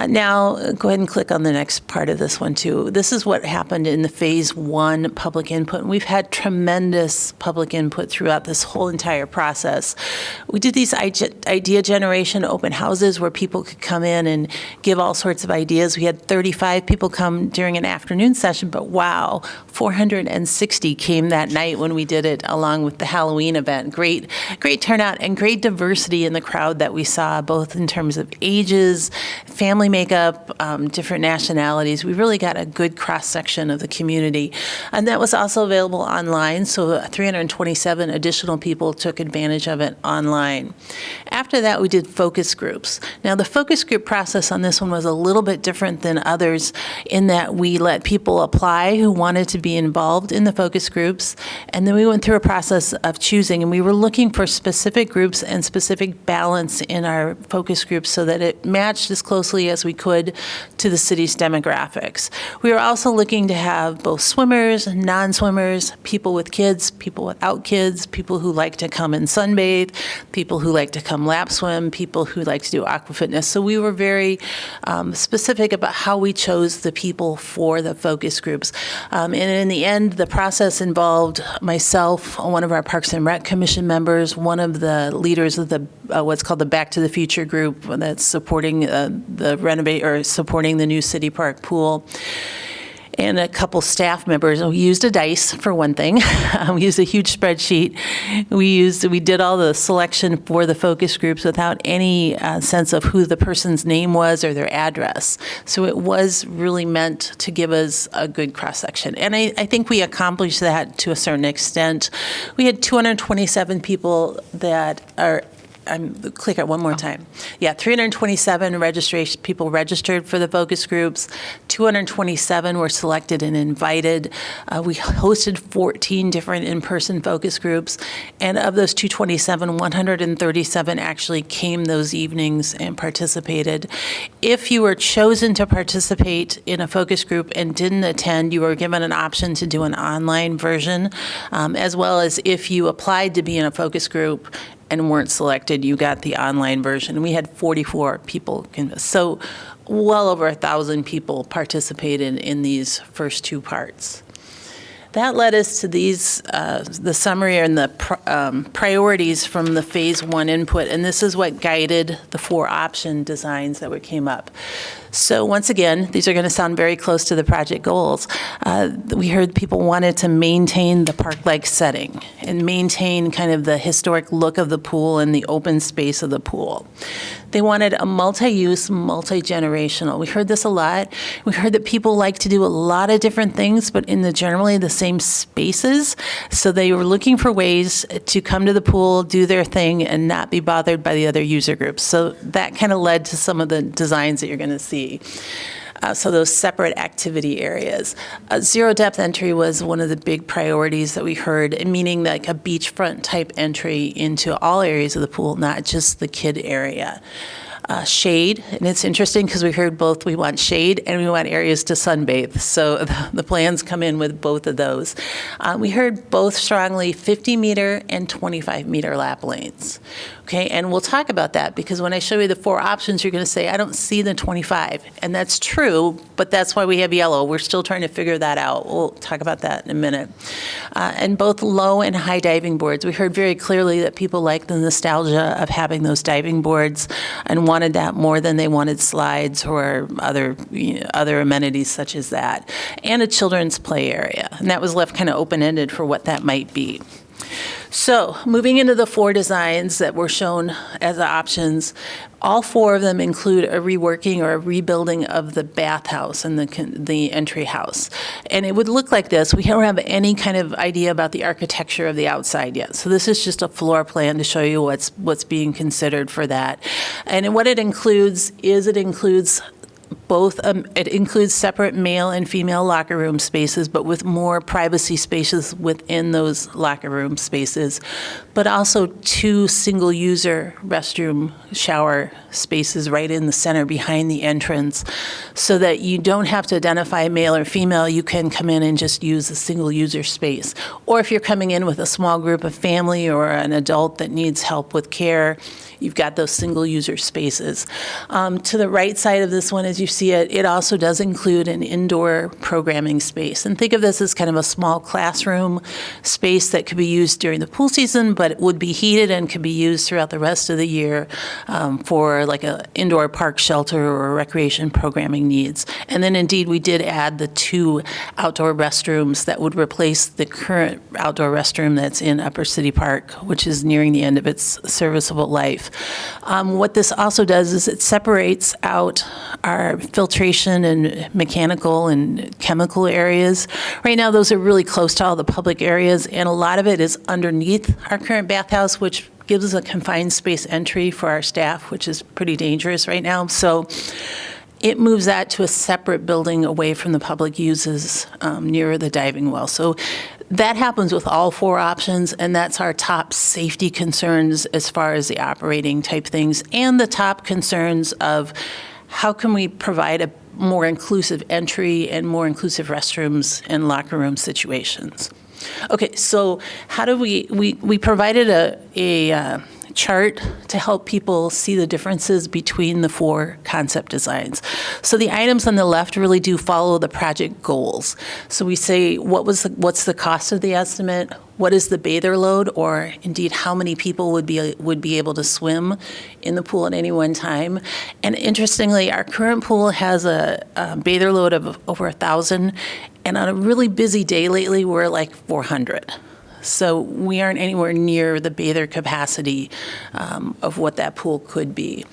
Speaker 10: Now, go ahead and click on the next part of this one too. This is what happened in the phase one public input. And we've had tremendous public input throughout this whole entire process. We did these idea generation open houses where people could come in and give all sorts of ideas. We had 35 people come during an afternoon session, but wow, 460 came that night when we did it along with the Halloween event. Great turnout and great diversity in the crowd that we saw, both in terms of ages, family makeup, different nationalities. We really got a good cross-section of the community. And that was also available online, so 327 additional people took advantage of it online. After that, we did focus groups. Now, the focus group process on this one was a little bit different than others in that we let people apply who wanted to be involved in the focus groups, and then we went through a process of choosing, and we were looking for specific groups and specific balance in our focus groups so that it matched as closely as we could to the city's demographics. We were also looking to have both swimmers, non-swimmers, people with kids, people without kids, people who like to come and sunbathe, people who like to come lap swim, people who like to do aqua fitness. So we were very specific about how we chose the people for the focus groups. And in the end, the process involved myself, one of our Parks and Rec Commission members, one of the leaders of the what's called the Back to the Future group that's supporting supporting the new City Park pool, and a couple staff members. We used a dice for one thing. We used a huge spreadsheet. We did all the selection for the focus groups without any sense of who the person's name was or their address. So it was really meant to give us a good cross-section. And I think we accomplished that to a certain extent. We had 227 people that are click it one more time. Yeah, 327 people registered for the focus groups. 227 were selected and invited. We hosted 14 different in-person focus groups, and of those 227, 137 actually came those evenings and participated. If you were chosen to participate in a focus group and didn't attend, you were given an option to do an online version, as well as if you applied to be in a focus group and weren't selected, you got the online version. We had 44 people. So well over 1,000 people participated in these first two parts. That led us to these, the summary and the priorities from the Phase 1 input, and this is what guided the 4 option designs that came up. So once again, these are going to sound very close to the project goals. We heard people wanted to maintain the park-like setting and maintain kind of the historic look of the pool and the open space of the pool. They wanted a multi-use, multi-generational. We heard this a lot. We heard that people like to do a lot of different things, but in generally the same spaces. So they were looking for ways to come to the pool, do their thing, and not be bothered by the other user groups. So that kind of led to some of the designs that you're going to see. So those separate activity areas. Zero depth entry was one of the big priorities that we heard, meaning like a beachfront type entry into all areas of the pool, not just the kid area. Shade, and it's interesting because we heard both, we want shade and we want areas to sunbathe. So the plans come in with both of those. We heard both strongly 50-meter and 25-meter lap lanes. Okay, and we'll talk about that because when I show you the 4 options, you're going to say, I don't see the 25. And that's true, but that's why we have yellow. We're still trying to figure that out. We'll talk about that in a minute. And both low and high diving boards. We heard very clearly that people like the nostalgia of having those diving boards and wanted that more than they wanted slides or other amenities such as that. And a children's play area. And that was left kind of open-ended for what that might be. So moving into the 4 designs that were shown as options, all 4 of them include a reworking or a rebuilding of the bathhouse and the entry house. And it would look like this. We don't have any kind of idea about the architecture of the outside yet. So this is just a floor plan to show you what's being considered for that. And what it includes is it includes both, it includes separate male and female locker room spaces, but with more privacy spaces within those locker room spaces, but also 2 single-user restroom shower spaces right in the center behind the entrance so that you don't have to identify male or female. You can come in and just use a single-user space. Or if you're coming in with a small group of family or an adult that needs help with care, you've got those single-user spaces. To the right side of this one, as you see it, it also does include an indoor programming space. And think of this as kind of a small classroom space that could be used during the pool season, but it would be heated and could be used throughout the rest of the year for for like a indoor park shelter or recreation programming needs. And then indeed, we did add the 2 outdoor restrooms that would replace the current outdoor restroom that's in Upper City Park, which is nearing the end of its serviceable life. What this also does is it separates out our filtration and mechanical and chemical areas. Right now, those are really close to all the public areas, and a lot of it is underneath our current bathhouse, which gives us a confined space entry for our staff, which is pretty dangerous right now. So it moves that to a separate building away from the public uses nearer the diving well. So that happens with all 4 options, and that's our top safety concerns as far as the operating type things, and the top concerns of how can we provide a more inclusive entry and more inclusive restrooms and locker room situations. Okay, so how do we provided a chart to help people see the differences between the 4 concept designs. So the items on the left really do follow the project goals. So we say what's the cost of the estimate, what is the bather load, or indeed how many people would be able to swim in the pool at any one time. And interestingly, our current pool has a bather load of over 1,000, and on a really busy day lately, we're like 400. So we aren't anywhere near the bather capacity of what that pool could be.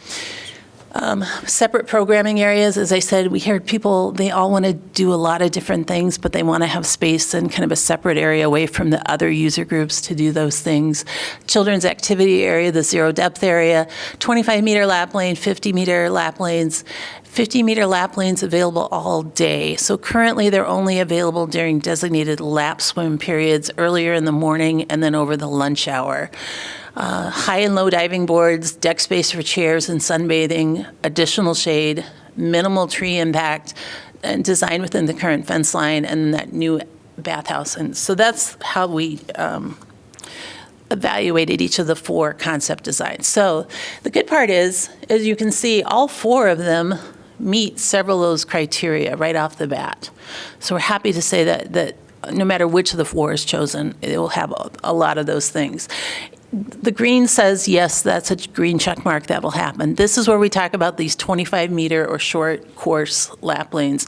Speaker 10: Separate programming areas, as I said, we heard people, they all want to do a lot of different things, but they want to have space and kind of a separate area away from the other user groups to do those things. Children's activity area, the zero depth area, 25-meter lap lane, 50-meter lap lanes. 50-meter lap lanes available all day. So currently they're only available during designated lap swim periods earlier in the morning and then over the lunch hour. High and low diving boards, deck space for chairs and sunbathing, additional shade, minimal tree impact, and designed within the current fence line and that new bathhouse. And so that's how we evaluated each of the 4 concept designs. So the good part is, as you can see, all 4 of them meet several of those criteria right off the bat. So we're happy to say that no matter which of the 4 is chosen, it will have a lot of those things. The green says, yes, that's a green check mark, that will happen. This is where we talk about these 25-meter or short course lap lanes.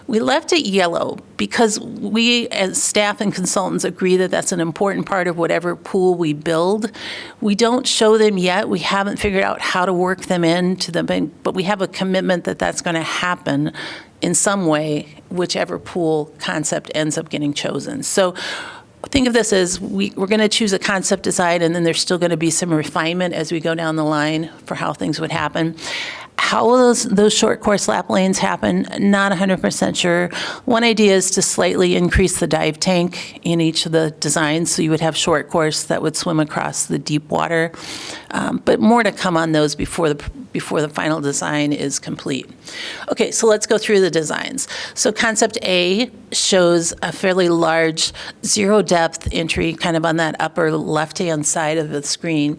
Speaker 10: We left it yellow because we, as staff and consultants, agree that that's an important part of whatever pool we build. We don't show them yet. We haven't figured out how to work them into them, but we have a commitment that that's going to happen in some way, whichever pool concept ends up getting chosen. So think of this as we're going to choose a concept design, and then there's still going to be some refinement as we go down the line for how things would happen. How will those short course lap lanes happen? Not 100% sure. One idea is to slightly increase the dive tank in each of the designs, so you would have short course that would swim across the deep water. But more to come on those before the final design is complete. Okay, so let's go through the designs. So concept A shows a fairly large zero depth entry kind of on that upper left-hand side of the screen.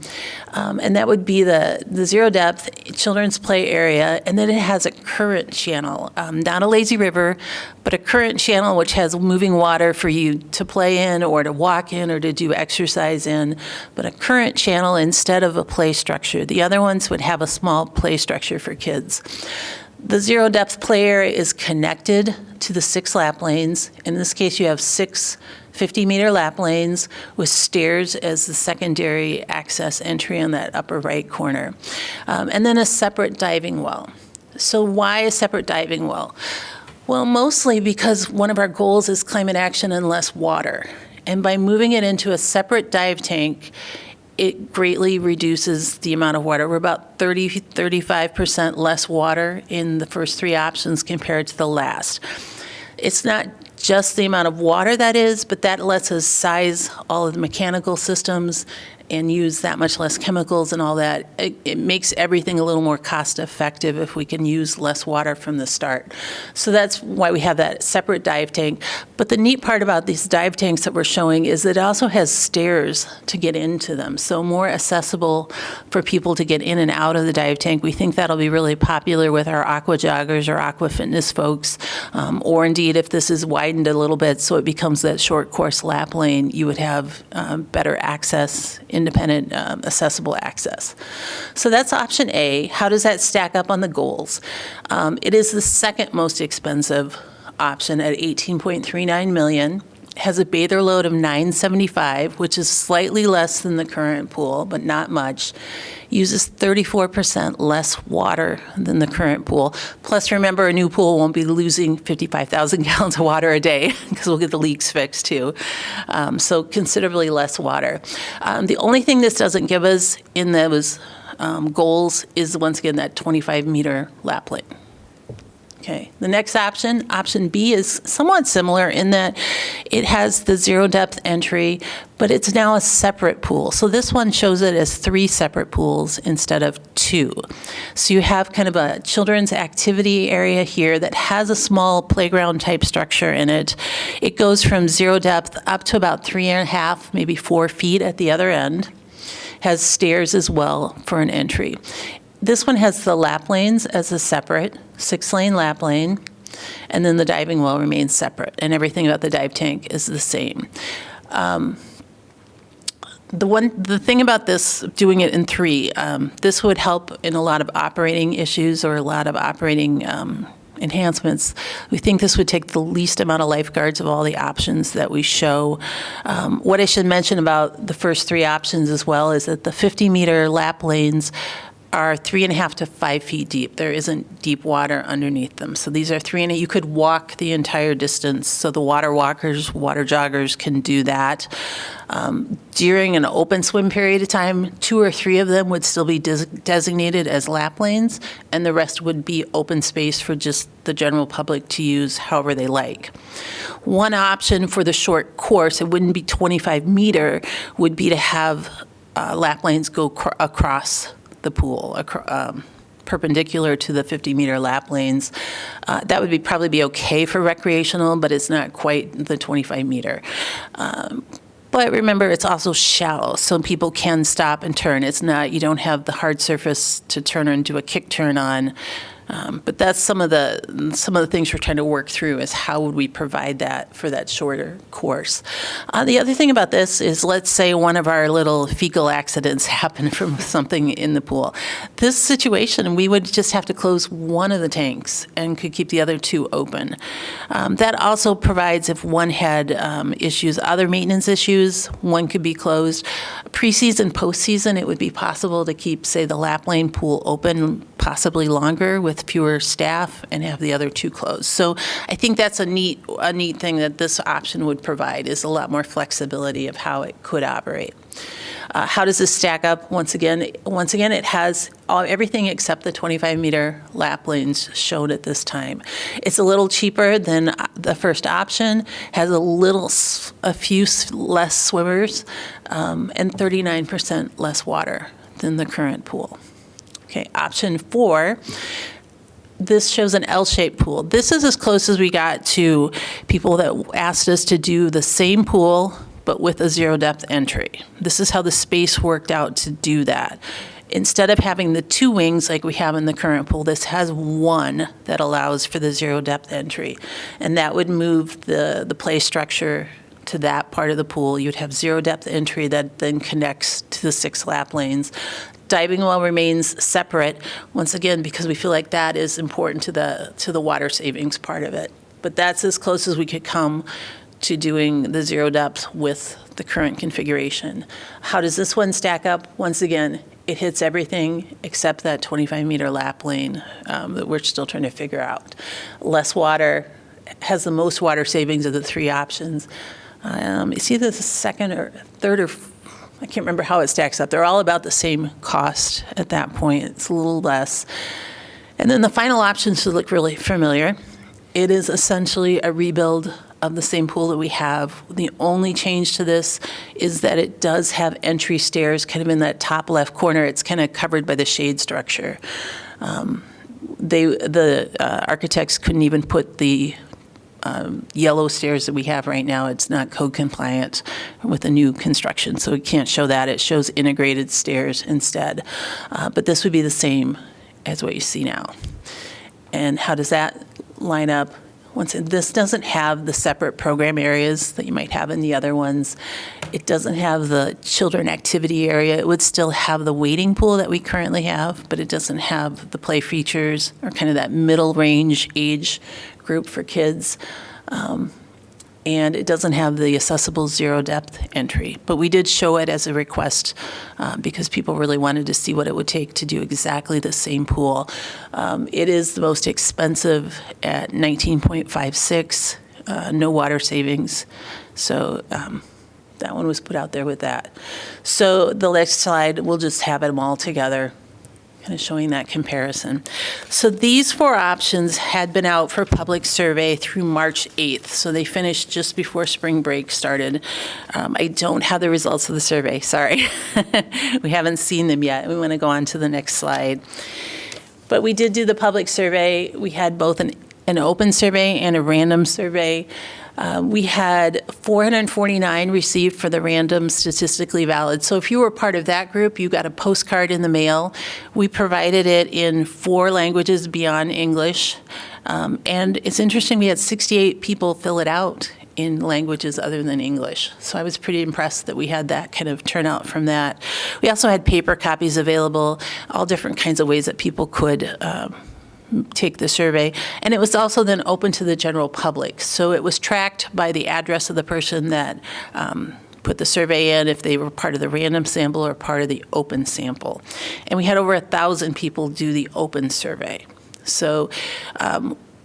Speaker 10: And that would be the zero depth children's play area, and then it has a current channel, not a lazy river, but a current channel which has moving water for you to play in or to walk in or to do exercise in, but a current channel instead of a play structure. The other ones would have a small play structure for kids. The zero depth play area is connected to the 6 lap lanes. In this case, you have 6 50-meter lap lanes with stairs as the secondary access entry on that upper right corner. And then a separate diving well. So why a separate diving well? Well, mostly because one of our goals is climate action and less water. And by moving it into a separate dive tank, it greatly reduces the amount of water. We're about 35% less water in the first 3 options compared to the last. It's not just the amount of water that is, but that lets us size all of the mechanical systems and use that much less chemicals and all that. It makes everything a little more cost effective if we can use less water from the start. So that's why we have that separate dive tank. But the neat part about these dive tanks that we're showing is that it also has stairs to get into them, so more accessible for people to get in and out of the dive tank. We think that'll be really popular with our aqua joggers or aqua fitness folks, or indeed if this is widened a little bit so it becomes that short course lap lane, you would have better access into independent accessible access. So that's option A. How does that stack up on the goals? It is the second most expensive option at $18.39 million. Has a bather load of 975, which is slightly less than the current pool, but not much. Uses 34% less water than the current pool. Plus, remember, a new pool won't be losing 55,000 gallons of water a day because we'll get the leaks fixed too. So considerably less water. The only thing this doesn't give us in those goals is, once again, that 25-meter lap lane. Okay, the next option, option B, is somewhat similar in that it has the zero depth entry, but it's now a separate pool. So this one shows it as 3 separate pools instead of 2. So you have kind of a children's activity area here that has a small playground type structure in it. It goes from zero depth up to about 3.5, maybe 4 feet at the other end. Has stairs as well for an entry. This one has the lap lanes as a separate 6-lane lap lane, and then the diving well remains separate, and everything about the dive tank is the same. The thing about this, doing it in 3, this would help in a lot of operating issues or a lot of operating enhancements. We think this would take the least amount of lifeguards of all the options that we show. What I should mention about the first 3 options as well is that the 50-meter lap lanes are 3.5 to 5 feet deep. There isn't deep water underneath them. So these are 3.5. You could walk the entire distance. So the water walkers, water joggers can do that. During an open swim period of time, 2 or 3 of them would still be designated as lap lanes, and the rest would be open space for just the general public to use however they like. One option for the short course, it wouldn't be 25-meter, would be to have lap lanes go across the pool, perpendicular to the 50-meter lap lanes. That would probably be okay for recreational, but it's not quite the 25-meter. But remember, it's also shallow, so people can stop and turn. It's not, you don't have the hard surface to turn or do a kick turn on. But that's some of the things we're trying to work through, is how would we provide that for that shorter course. The other thing about this is, let's say one of our little fecal accidents happened from something in the pool. This situation, we would just have to close one of the tanks and could keep the other 2 open. That also provides, if one had issues, other maintenance issues, one could be closed. Pre-season, post-season, it would be possible to keep, say, the lap lane pool open possibly longer with fewer staff and have the other 2 closed. So I think that's a neat thing that this option would provide, is a lot more flexibility of how it could operate. How does this stack up? Once again, it has everything except the 25-meter lap lanes shown at this time. It's a little cheaper than the first option, has a few less swimmers, and 39% less water than the current pool. Okay, option 4, this shows an L-shaped pool. This is as close as we got to people that asked us to do the same pool, but with a zero depth entry. This is how the space worked out to do that. Instead of having the 2 wings like we have in the current pool, this has 1 that allows for the zero depth entry. And that would move the play structure to that part of the pool. You'd have zero depth entry that then connects to the 6 lap lanes. Diving well remains separate, once again, because we feel like that is important to the water savings part of it. But that's as close as we could come to doing the zero depth with the current configuration. How does this one stack up? Once again, it hits everything except that 25-meter lap lane that we're still trying to figure out. Less water, has the most water savings of the 3 options. It's either the second or third or I can't remember how it stacks up. They're all about the same cost at that point. It's a little less. And then the final option should look really familiar. It is essentially a rebuild of the same pool that we have. The only change to this is that it does have entry stairs kind of in that top left corner. It's kind of covered by the shade structure. The architects couldn't even put the yellow stairs that we have right now. It's not code compliant with the new construction, so we can't show that. It shows integrated stairs instead. But this would be the same as what you see now. And how does that line up? This doesn't have the separate program areas that you might have in the other ones. It doesn't have the children activity area. It would still have the wading pool that we currently have, but it doesn't have the play features or kind of that middle range age group for kids. And it doesn't have the accessible zero depth entry. But we did show it as a request because people really wanted to see what it would take to do exactly the same pool. It is the most expensive at 19.56, no water savings. So that one was put out there with that. So the next slide, we'll just have them all together, kind of showing that comparison. So these 4 options had been out for public survey through March 8th. So they finished just before spring break started. I don't have the results of the survey, sorry. We haven't seen them yet. We want to go on to the next slide. But we did do the public survey. We had both an open survey and a random survey. We had 449 received for the random statistically valid. So if you were part of that group, you got a postcard in the mail. We provided it in 4 languages beyond English. And it's interesting, we had 68 people fill it out in languages other than English. So I was pretty impressed that we had that kind of turnout from that. We also had paper copies available, all different kinds of ways that people could take the survey. And it was also then open to the general public. So it was tracked by the address of the person that put the survey in, if they were part of the random sample or part of the open sample. And we had over 1,000 people do the open survey. So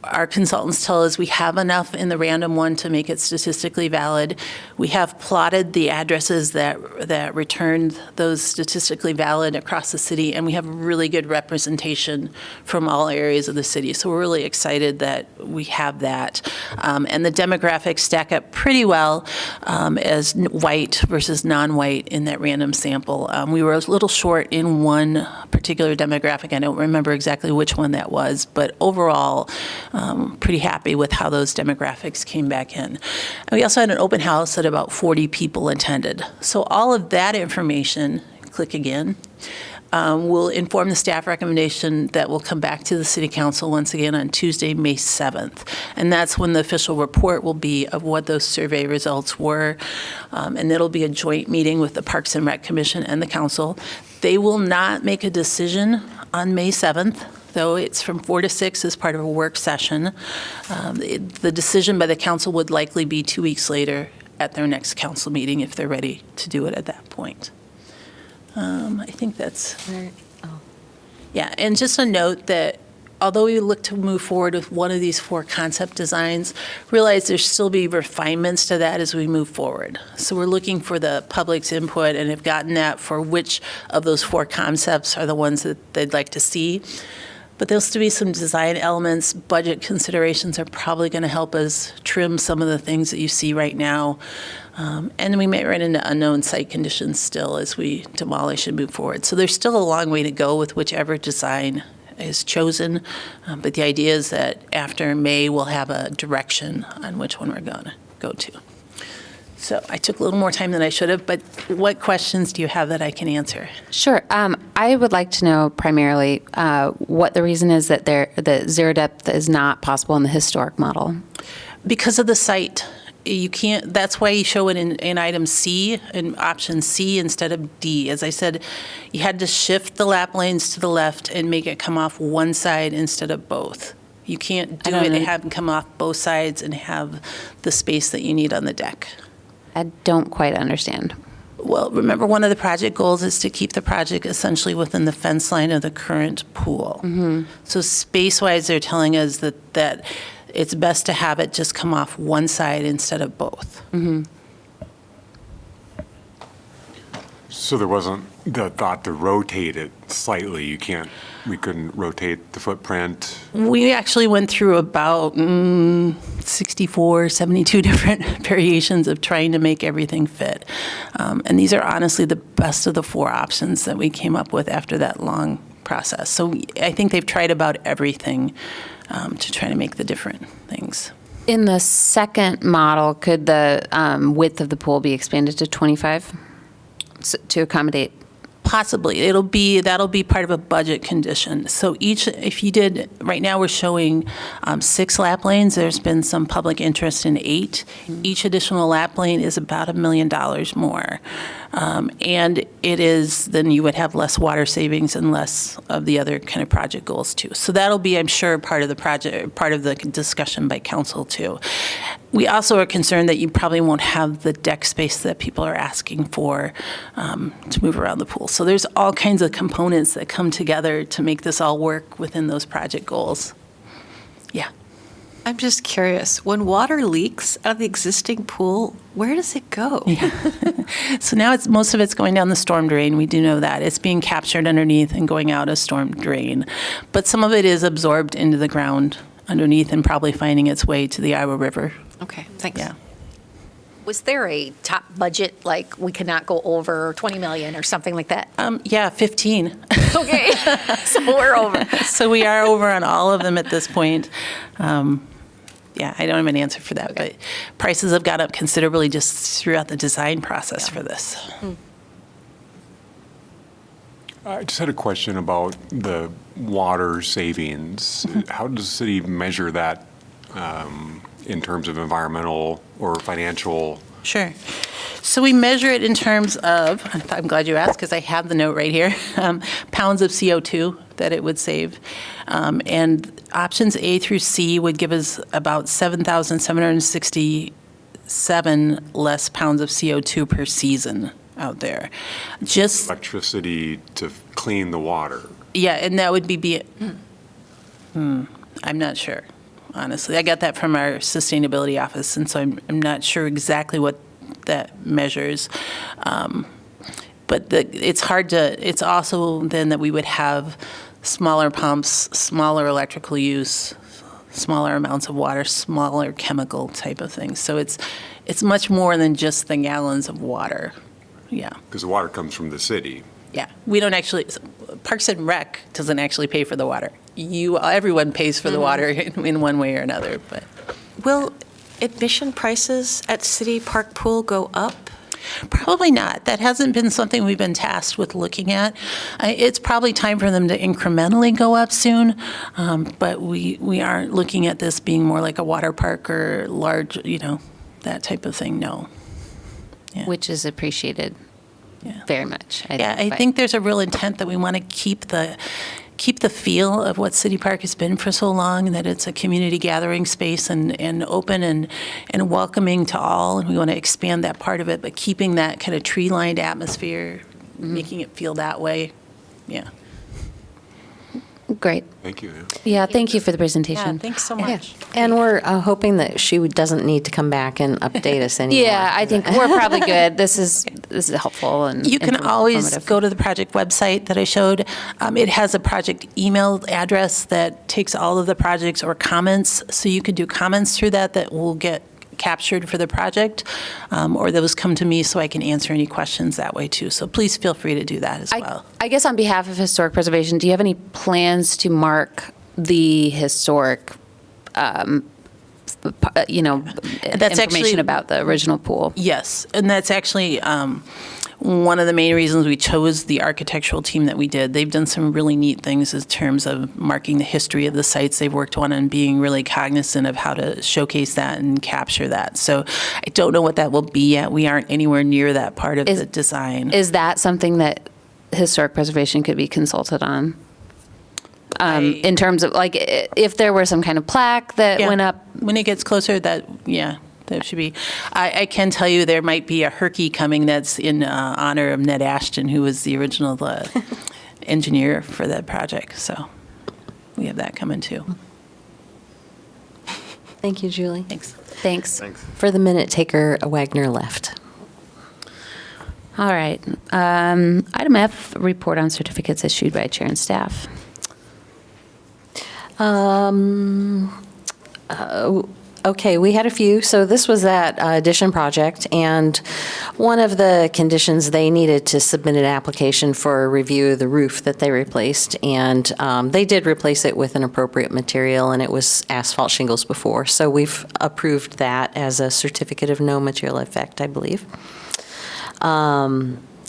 Speaker 10: our consultants tell us we have enough in the random one to make it statistically valid. We have plotted the addresses that returned those statistically valid across the city, and we have really good representation from all areas of the city. So we're really excited that we have that. And the demographics stack up pretty well as white versus non-white in that random sample. We were a little short in one particular demographic. I don't remember exactly which one that was, but overall, pretty happy with how those demographics came back in. And we also had an open house that about 40 people attended. So all of that information, click again, will inform the staff recommendation that will come back to the City Council once again on Tuesday, May 7th. And that's when the official report will be of what those survey results were. And it'll be a joint meeting with the Parks and Rec Commission and the Council. They will not make a decision on May 7th. Though it's from 4 to 6 as part of a work session. The decision by the council would likely be 2 weeks later at their next council meeting if they're ready to do it at that point. I think that's, yeah, and just a note that although we look to move forward with one of these 4 concept designs, realize there'll still be refinements to that as we move forward. So we're looking for the public's input and have gotten that for which of those 4 concepts are the ones that they'd like to see. But there'll still be some design elements. Budget considerations are probably going to help us trim some of the things that you see right now. And we may run into unknown site conditions still as we demolish and move forward. So there's still a long way to go with whichever design is chosen. But the idea is that after May, we'll have a direction on which one we're going to go to. So I took a little more time than I should have, but what questions do you have that I can answer?
Speaker 1: Sure. I would like to know primarily what the reason is that the zero depth is not possible in the historic model.
Speaker 10: Because of the site. You can't, that's why you show it in item C, in option C instead of D. As I said, you had to shift the lap lanes to the left and make it come off one side instead of both. You can't do it and have it come off both sides and have the space that you need on the deck.
Speaker 1: I don't quite understand.
Speaker 10: Well, remember, one of the project goals is to keep the project essentially within the fence line of the current pool. Mm-hmm. So space-wise, they're telling us that it's best to have it just come off one side instead of both.
Speaker 1: Mm-hmm.
Speaker 8: So there wasn't the thought to rotate it slightly? We couldn't rotate the footprint?
Speaker 10: We actually went through about 64, 72 different variations of trying to make everything fit. And these are honestly the best of the 4 options that we came up with after that long process. So I think they've tried about everything to try to make the different things.
Speaker 1: In the second model, could the width of the pool be expanded to 25 to accommodate
Speaker 10: Possibly. That'll be part of a budget condition. So if you did, right now we're showing 6 lap lanes. There's been some public interest in 8. Each additional lap lane is about $1 million more. And then you would have less water savings and less of the other kind of project goals too. So that'll be, I'm sure, part of the discussion by council too. We also are concerned that you probably won't have the deck space that people are asking for to move around the pool. So there's all kinds of components that come together to make this all work within those project goals. Yeah.
Speaker 9: I'm just curious, when water leaks out of the existing pool, where does it go?
Speaker 10: So now most of it's going down the storm drain. We do know that. It's being captured underneath and going out a storm drain. But some of it is absorbed into the ground underneath and probably finding its way to the Iowa River.
Speaker 9: Okay, thanks.
Speaker 10: Yeah.
Speaker 7: Was there a top budget, like we cannot go over 20 million or something like that?
Speaker 10: Yeah, 15.
Speaker 7: Okay, so we're over.
Speaker 10: So we are over on all of them at this point. Yeah, I don't have an answer for that, but prices have gone up considerably just throughout the design process for this.
Speaker 8: I just had a question about the water savings. How does the city measure that in terms of environmental or financial?
Speaker 10: Sure. So we measure it in terms of, I'm glad you asked because I have the note right here, pounds of CO2 that it would save. And options A through C would give us about 7,767 less pounds of CO2 per season out there. Just,
Speaker 8: Electricity to clean the water.
Speaker 10: yeah, and that would be I'm not sure, honestly. I got that from our sustainability office, and so I'm not sure exactly what that measures. But it's also then that we would have smaller pumps, smaller electrical use, smaller amounts of water, smaller chemical type of things. So it's much more than just the gallons of water. Yeah.
Speaker 8: Because the water comes from the city.
Speaker 10: Yeah. We don't actually, Parks and Rec doesn't actually pay for the water. Everyone pays for the water in one way or another, but.
Speaker 9: Will admission prices at City Park Pool go up?
Speaker 10: Probably not. That hasn't been something we've been tasked with looking at. It's probably time for them to incrementally go up soon, but we aren't looking at this being more like a water park or large, that type of thing, no. Yeah.
Speaker 1: Which is appreciated very much.
Speaker 10: I think there's a real intent that we want to keep the feel of what City Park has been for so long, and that it's a community gathering space and open and welcoming to all, and we want to expand that part of it, but keeping that kind of tree-lined atmosphere, making it feel that way. Yeah.
Speaker 1: Great.
Speaker 8: Thank you.
Speaker 1: Yeah, thank you for the
Speaker 4: Yeah,
Speaker 1: presentation.
Speaker 4: thanks so much.
Speaker 5: And we're hoping that she doesn't need to come back and update us anymore.
Speaker 1: Yeah, I think we're probably good. This is helpful and
Speaker 10: You can always
Speaker 1: informative.
Speaker 10: go to the project website that I showed. It has a project email address that takes all of the projects or comments, so you could do comments through that will get captured for the project, or those come to me so I can answer any questions that way too. So please feel free to do that as well.
Speaker 1: I guess on behalf of Historic Preservation, do you have any plans to mark the historic, information about the original pool?
Speaker 10: Yes, and that's actually one of the main reasons we chose the architectural team that we did. They've done some really neat things in terms of marking the history of the sites they've worked on and being really cognizant of how to showcase that and capture that. So I don't know what that will be yet. We aren't anywhere near that part of the design.
Speaker 1: Is that something that Historic Preservation could be consulted on? In terms of, like, if there were some kind of plaque that
Speaker 10: Yeah.
Speaker 1: went up?
Speaker 10: When it gets closer, that should be. I can tell you there might be a herky coming that's in honor of Ned Ashton, who was the original engineer for that project. So we have that coming too.
Speaker 5: Thank you, Julie.
Speaker 10: Thanks.
Speaker 5: For the minute taker, Wagner left.
Speaker 1: All right. Item F, report on certificates issued by chair and staff.
Speaker 5: Okay, we had a few. So this was that addition project, and one of the conditions, they needed to submit an application for a review of the roof that they replaced, and they did replace it with an appropriate material, and it was asphalt shingles before. So we've approved that as a certificate of no material effect, I believe.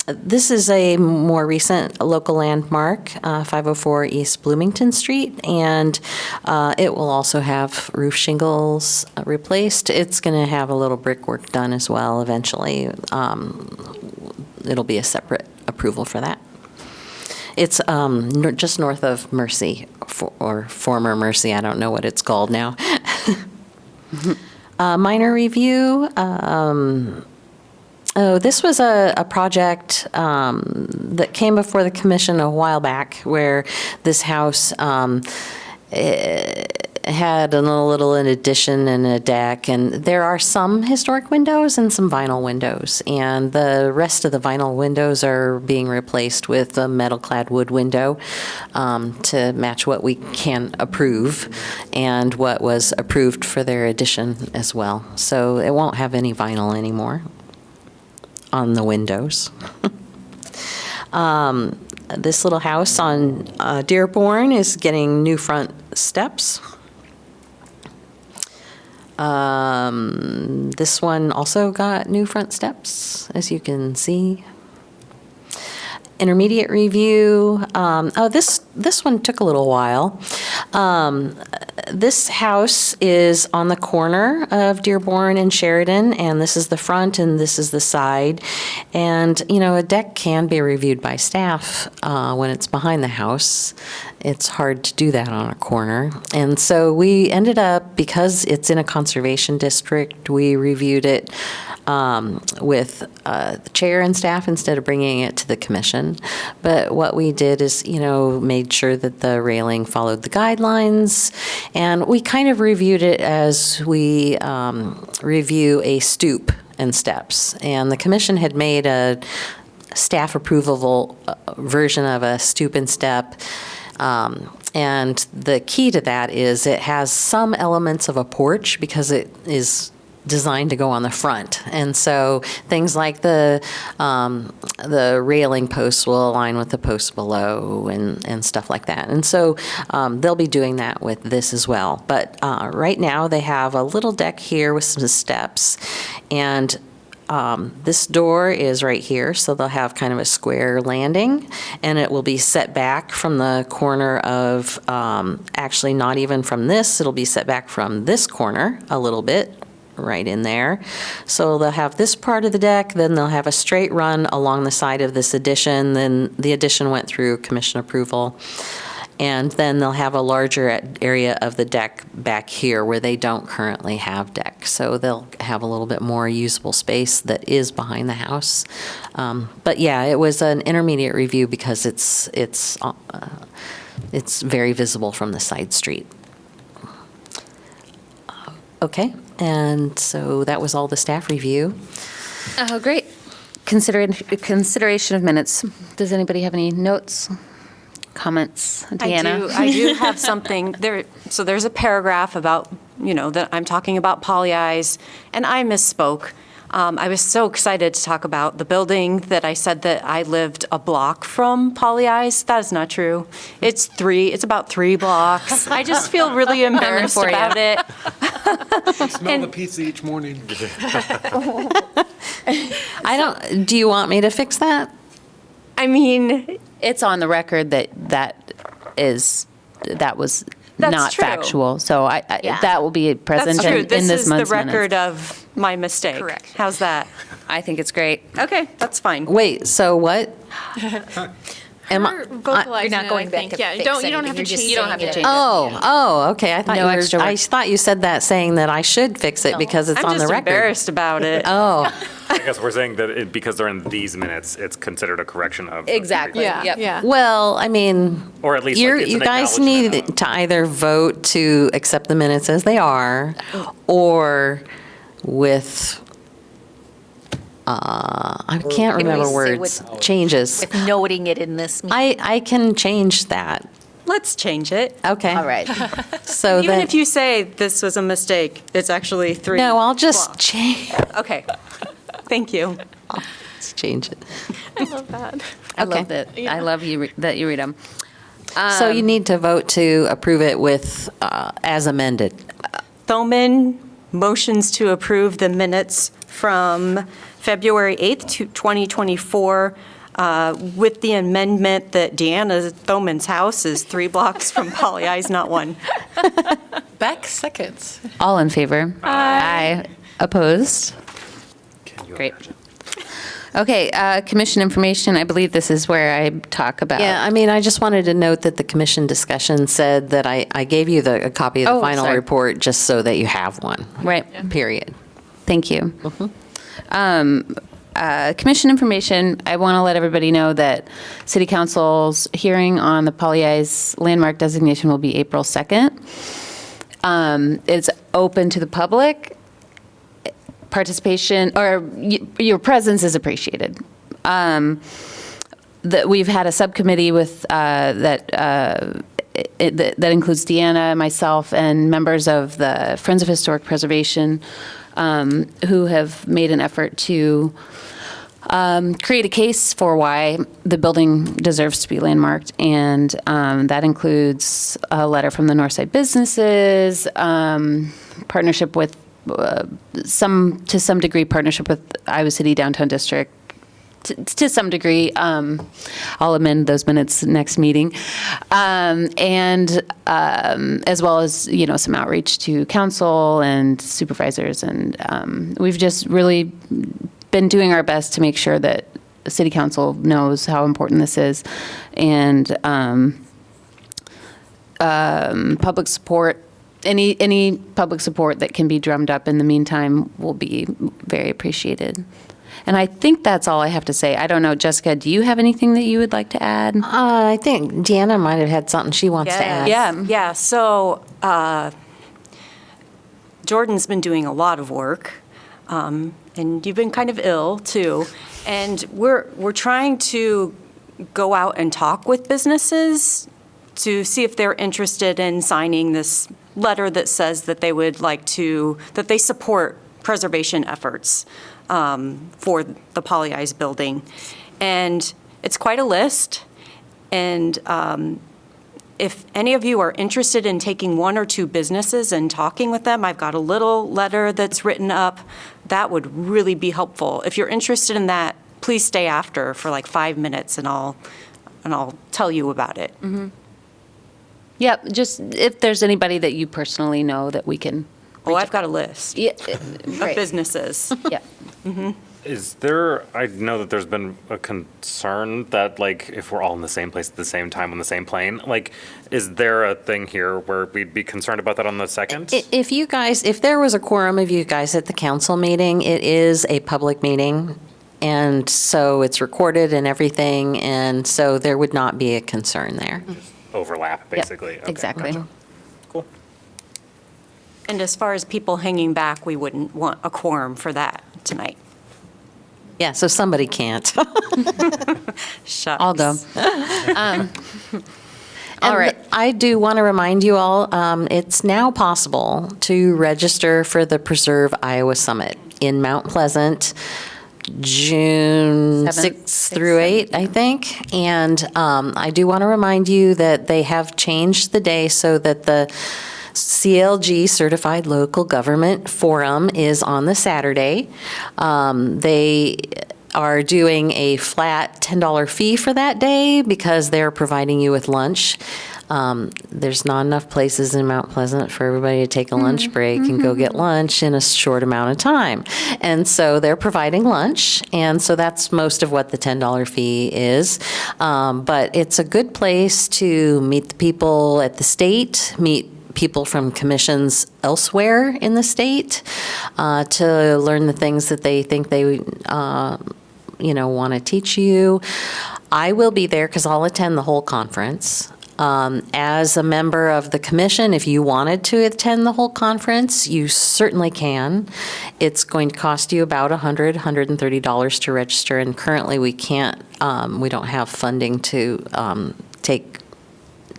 Speaker 5: This is a more recent local landmark, 504 East Bloomington Street, and it will also have roof shingles replaced. It's going to have a little brickwork done as well eventually. It'll be a separate approval for that. It's just north of Mercy, or former Mercy. I don't know what it's called now. Minor review. This was a project that came before the commission a while back, where this house had a little addition and a deck, and there are some historic windows and some vinyl windows, and the rest of the vinyl windows are being replaced with a metal-clad wood window to match what we can approve and what was approved for their addition as well. So it won't have any vinyl anymore on the windows. This little house on Dearborn is getting new front steps. This one also got new front steps, as you can see. Intermediate review. This one took a little while. This house is on the corner of Dearborn and Sheridan, and this is the front and this is the side. And, you know, a deck can be reviewed by staff when it's behind the house. It's hard to do that on a corner. And so we ended up, because it's in a conservation district, we reviewed it with the chair and staff instead of bringing it to the commission. But what we did is, you know, made sure that the railing followed the guidelines, and we kind of reviewed it as we review a stoop and steps. And the commission had made a staff approvable version of a stoop and step. And the key to that is it has some elements of a porch because it is designed to go on the front. And so things like the railing posts will align with the posts below and stuff like that. And so they'll be doing that with this as well. But right now they have a little deck here with some steps, and this door is right here, so they'll have kind of a square landing, and it will be set back from the corner of, actually not even from this, it'll be set back from this corner a little bit, right in there. So they'll have this part of the deck, then they'll have a straight run along the side of this addition, then the addition went through commission approval. And then they'll have a larger area of the deck back here where they don't currently have deck. So they'll have a little bit more usable space that is behind the house. But yeah, it was an intermediate review because it's very visible from the side street. Okay, and so that was all the staff review.
Speaker 1: Oh, great. Consideration of minutes. Does anybody have any notes? Comments? Deanna?
Speaker 4: I do have something there. So there's a paragraph about, you know, that I'm talking about Poly Eyes, and I misspoke. I was so excited to talk about the building that I said that I lived a block from Poly Eyes. That is not true. It's about 3 blocks. I just feel really embarrassed
Speaker 1: for you.
Speaker 4: about it.
Speaker 8: Smell the pizza each morning.
Speaker 5: Do you want me to fix that?
Speaker 4: I mean,
Speaker 1: It's on the record that was
Speaker 4: That's
Speaker 1: not
Speaker 4: true.
Speaker 1: factual. So
Speaker 7: Yeah.
Speaker 1: that will be present
Speaker 4: that's true.
Speaker 1: in
Speaker 4: This
Speaker 1: this
Speaker 4: is the
Speaker 1: month's
Speaker 4: record
Speaker 1: minutes.
Speaker 4: of my mistake.
Speaker 7: Correct.
Speaker 4: How's that?
Speaker 1: I think it's great.
Speaker 4: Okay, that's fine.
Speaker 5: Wait, so what? Am I?
Speaker 7: You're not going back to fix anything.
Speaker 1: You don't have to change it.
Speaker 5: Oh, okay. I thought
Speaker 1: No extra work.
Speaker 5: I thought you said that saying that I should fix it because it's
Speaker 4: I'm
Speaker 5: on the
Speaker 4: just
Speaker 5: record.
Speaker 4: embarrassed about it.
Speaker 5: Oh,
Speaker 11: I guess we're saying that because they're in these minutes, it's considered a correction of.
Speaker 1: Exactly.
Speaker 7: Yeah,
Speaker 1: Yep.
Speaker 7: yeah.
Speaker 5: well, I mean,
Speaker 11: Or at least like it's
Speaker 5: you
Speaker 11: an
Speaker 5: guys
Speaker 11: acknowledgement
Speaker 5: need
Speaker 11: of.
Speaker 5: to either vote to accept the minutes as they are, or with, I can't
Speaker 7: Can we
Speaker 5: remember
Speaker 7: say
Speaker 5: words, changes.
Speaker 7: With noting it in this meeting.
Speaker 5: I can change that.
Speaker 4: Let's change it.
Speaker 5: Okay.
Speaker 1: All right.
Speaker 5: So
Speaker 4: Even
Speaker 5: then,
Speaker 4: if you say this was a mistake, it's actually 3.
Speaker 5: no, I'll just
Speaker 4: blocks.
Speaker 5: change.
Speaker 4: Okay. Thank you.
Speaker 5: Let's change it.
Speaker 1: I love
Speaker 5: Okay.
Speaker 1: that. I love that you read them.
Speaker 5: So you need to vote to approve it with, as amended.
Speaker 4: Thoman motions to approve the minutes from February 8th, 2024, with the amendment that Deanna Thoman's house is 3 blocks from Polly I's, not 1.
Speaker 9: Beck, seconds.
Speaker 1: All in favor? Aye. Opposed? Great. Okay, commission information. I believe this is where I talk about.
Speaker 5: Yeah, I mean, I just wanted to note that the commission discussion said that I gave you a copy of the
Speaker 1: Oh,
Speaker 5: final
Speaker 1: sorry.
Speaker 5: report just so that you have one.
Speaker 1: Right.
Speaker 5: Period.
Speaker 1: Thank you. Commission information, I want to let everybody know that City Council's hearing on the Polly I's landmark designation will be April 2nd. It's open to the public. Participation, or your presence is appreciated. We've had a subcommittee with, that includes Deanna, myself, and members of the Friends of Historic Preservation, who have made an effort to create a case for why the building deserves to be landmarked, and that includes a letter from the Northside businesses, partnership with to some degree partnership with Iowa City Downtown District. To some degree, I'll amend those minutes next meeting, and as well as some outreach to council and supervisors, and we've just really been doing our best to make sure that the City Council knows how important this is, and public support. Any public support that can be drummed up in the meantime will be very appreciated. And I think that's all I have to say. I don't know, Jessica, do you have anything that you would like to add?
Speaker 5: I think Deanna might have had something she wants to add.
Speaker 4: Yeah. So Jordan's been doing a lot of work, and you've been kind of ill too. And we're trying to go out and talk with businesses to see if they're interested in signing this letter that says that they would like to, that they support preservation efforts for the Polly I's building. And it's quite a list. And if any of you are interested in taking 1 or 2 businesses and talking with them, I've got a little letter that's written up. That would really be helpful. If you're interested in that, please stay after for like 5 minutes and I'll tell you about it.
Speaker 1: Mm-hmm. Yep, just if there's anybody that you personally know that we can.
Speaker 4: Oh, I've got a list of businesses.
Speaker 1: Yeah.
Speaker 11: Is there, I know that there's been a concern that like if we're all in the same place at the same time on the same plane, like is there a thing here where we'd be concerned about that on the 2nd?
Speaker 5: If there was a quorum of you guys at the council meeting, it is a public meeting. And so it's recorded and everything. And so there would not be a concern there.
Speaker 11: Overlap, basically.
Speaker 1: Yep,
Speaker 11: Okay,
Speaker 1: exactly.
Speaker 11: gotcha. Cool.
Speaker 4: And as far as people hanging back, we wouldn't want a quorum for that tonight.
Speaker 5: Yeah, so somebody can't.
Speaker 4: Shucks.
Speaker 1: I'll go. All right.
Speaker 5: I do want to remind you all, it's now possible to register for the Preserve Iowa Summit in Mount Pleasant, June 6th through 8th, I think. And I do want to remind you that they have changed the day so that the CLG Certified Local Government Forum is on the Saturday. They are doing a flat $10 fee for that day because they're providing you with lunch. There's not enough places in Mount Pleasant for everybody to take a lunch break and go get lunch in a short amount of time. And so they're providing lunch, and so that's most of what the $10 fee is. But it's a good place to meet the people at the state, meet people from commissions elsewhere in the state, to learn the things that they think they want to teach you. I will be there because I'll attend the whole conference. As a member of the commission, if you wanted to attend the whole conference, you certainly can. It's going to cost you about $130 to register, and currently we can't, we don't have funding to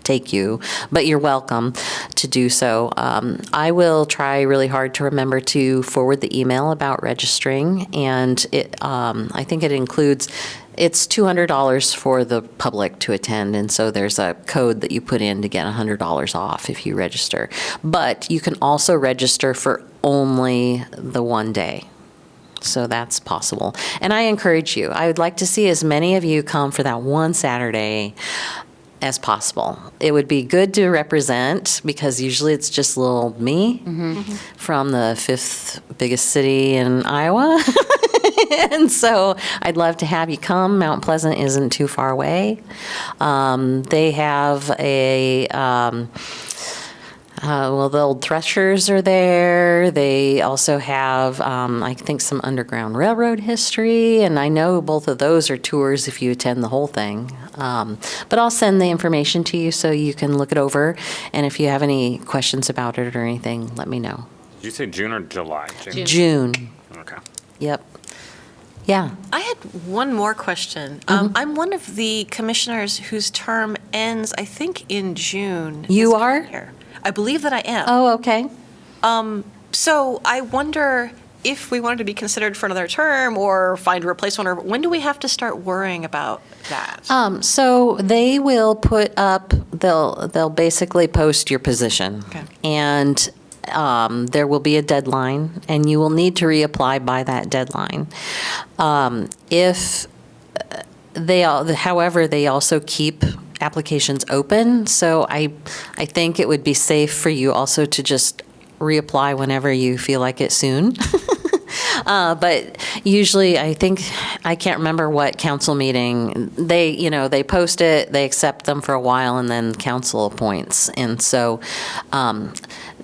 Speaker 5: take you, but you're welcome to do so. I will try really hard to remember to forward the email about registering, and I think it includes, it's $200 for the public to attend, and so there's a code that you put in to get $100 off if you register. But you can also register for only the one day. So that's possible. And I encourage you, I would like to see as many of you come for that one Saturday as possible. It would be good to represent, because usually it's just little me from the 5th biggest city in Iowa. And so I'd love to have you come. Mount Pleasant isn't too far away. They have well, the old threshers are there. They also have, I think, some Underground Railroad history, and I know both of those are tours if you attend the whole thing. But I'll send the information to you so you can look it over, and if you have any questions about it or anything, let me know.
Speaker 11: Did you say June or July?
Speaker 5: June.
Speaker 11: Okay.
Speaker 5: Yep. Yeah.
Speaker 9: I had one more question. I'm one of the commissioners whose term ends, I think, in June.
Speaker 5: You
Speaker 9: this
Speaker 5: are?
Speaker 9: year. I believe that I am.
Speaker 5: Oh, okay.
Speaker 9: So I wonder if we wanted to be considered for another term or find a replacement, or when do we have to start worrying about that?
Speaker 5: So they will put up, they'll basically post your position.
Speaker 9: Okay.
Speaker 5: And there will be a deadline, and you will need to reapply by that deadline. However, they also keep applications open, so I think it would be safe for you also to just reapply whenever you feel like it soon. But usually, I can't remember what council meeting, they post it, they accept them for a while, and then council appoints. And so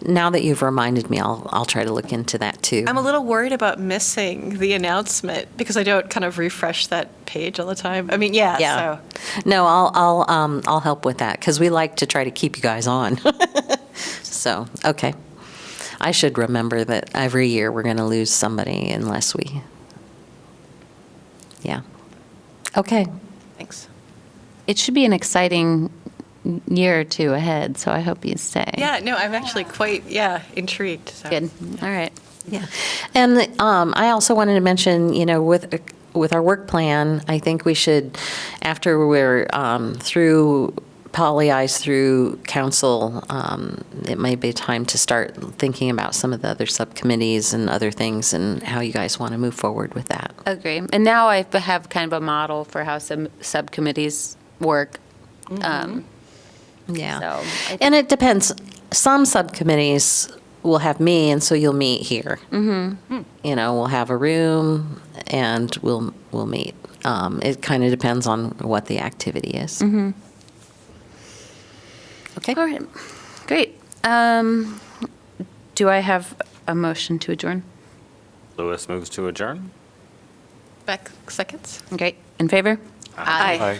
Speaker 5: now that you've reminded me, I'll try to look into that too.
Speaker 9: I'm a little worried about missing the announcement because I don't kind of refresh that page all the time. I mean, yeah. So.
Speaker 5: No, I'll help with that, because we like to try to keep you guys on. So, okay. I should remember that every year we're going to lose somebody unless we, yeah. Okay.
Speaker 9: Thanks.
Speaker 1: It should be an exciting year or two ahead, so I hope you stay.
Speaker 9: Yeah, no, I'm actually quite, intrigued. So.
Speaker 1: Good. All right.
Speaker 5: Yeah. And I also wanted to mention, with our work plan, I think we should, after we're polyize through council, it may be time to start thinking about some of the other subcommittees and other things and how you guys want to move forward with that.
Speaker 1: Agree. And now I have kind of a model for how some subcommittees work.
Speaker 5: Yeah.
Speaker 1: So
Speaker 5: And it depends. Some subcommittees will have me, and so you'll meet here. Mm-hmm. We'll have a room, and we'll meet. It kind of depends on what the activity is. Mm-hmm. Okay.
Speaker 1: All right. Great. Do I have a motion to adjourn?
Speaker 11: Lewis moves to adjourn.
Speaker 9: Beck, seconds?
Speaker 1: Great. In favor?
Speaker 9: Aye.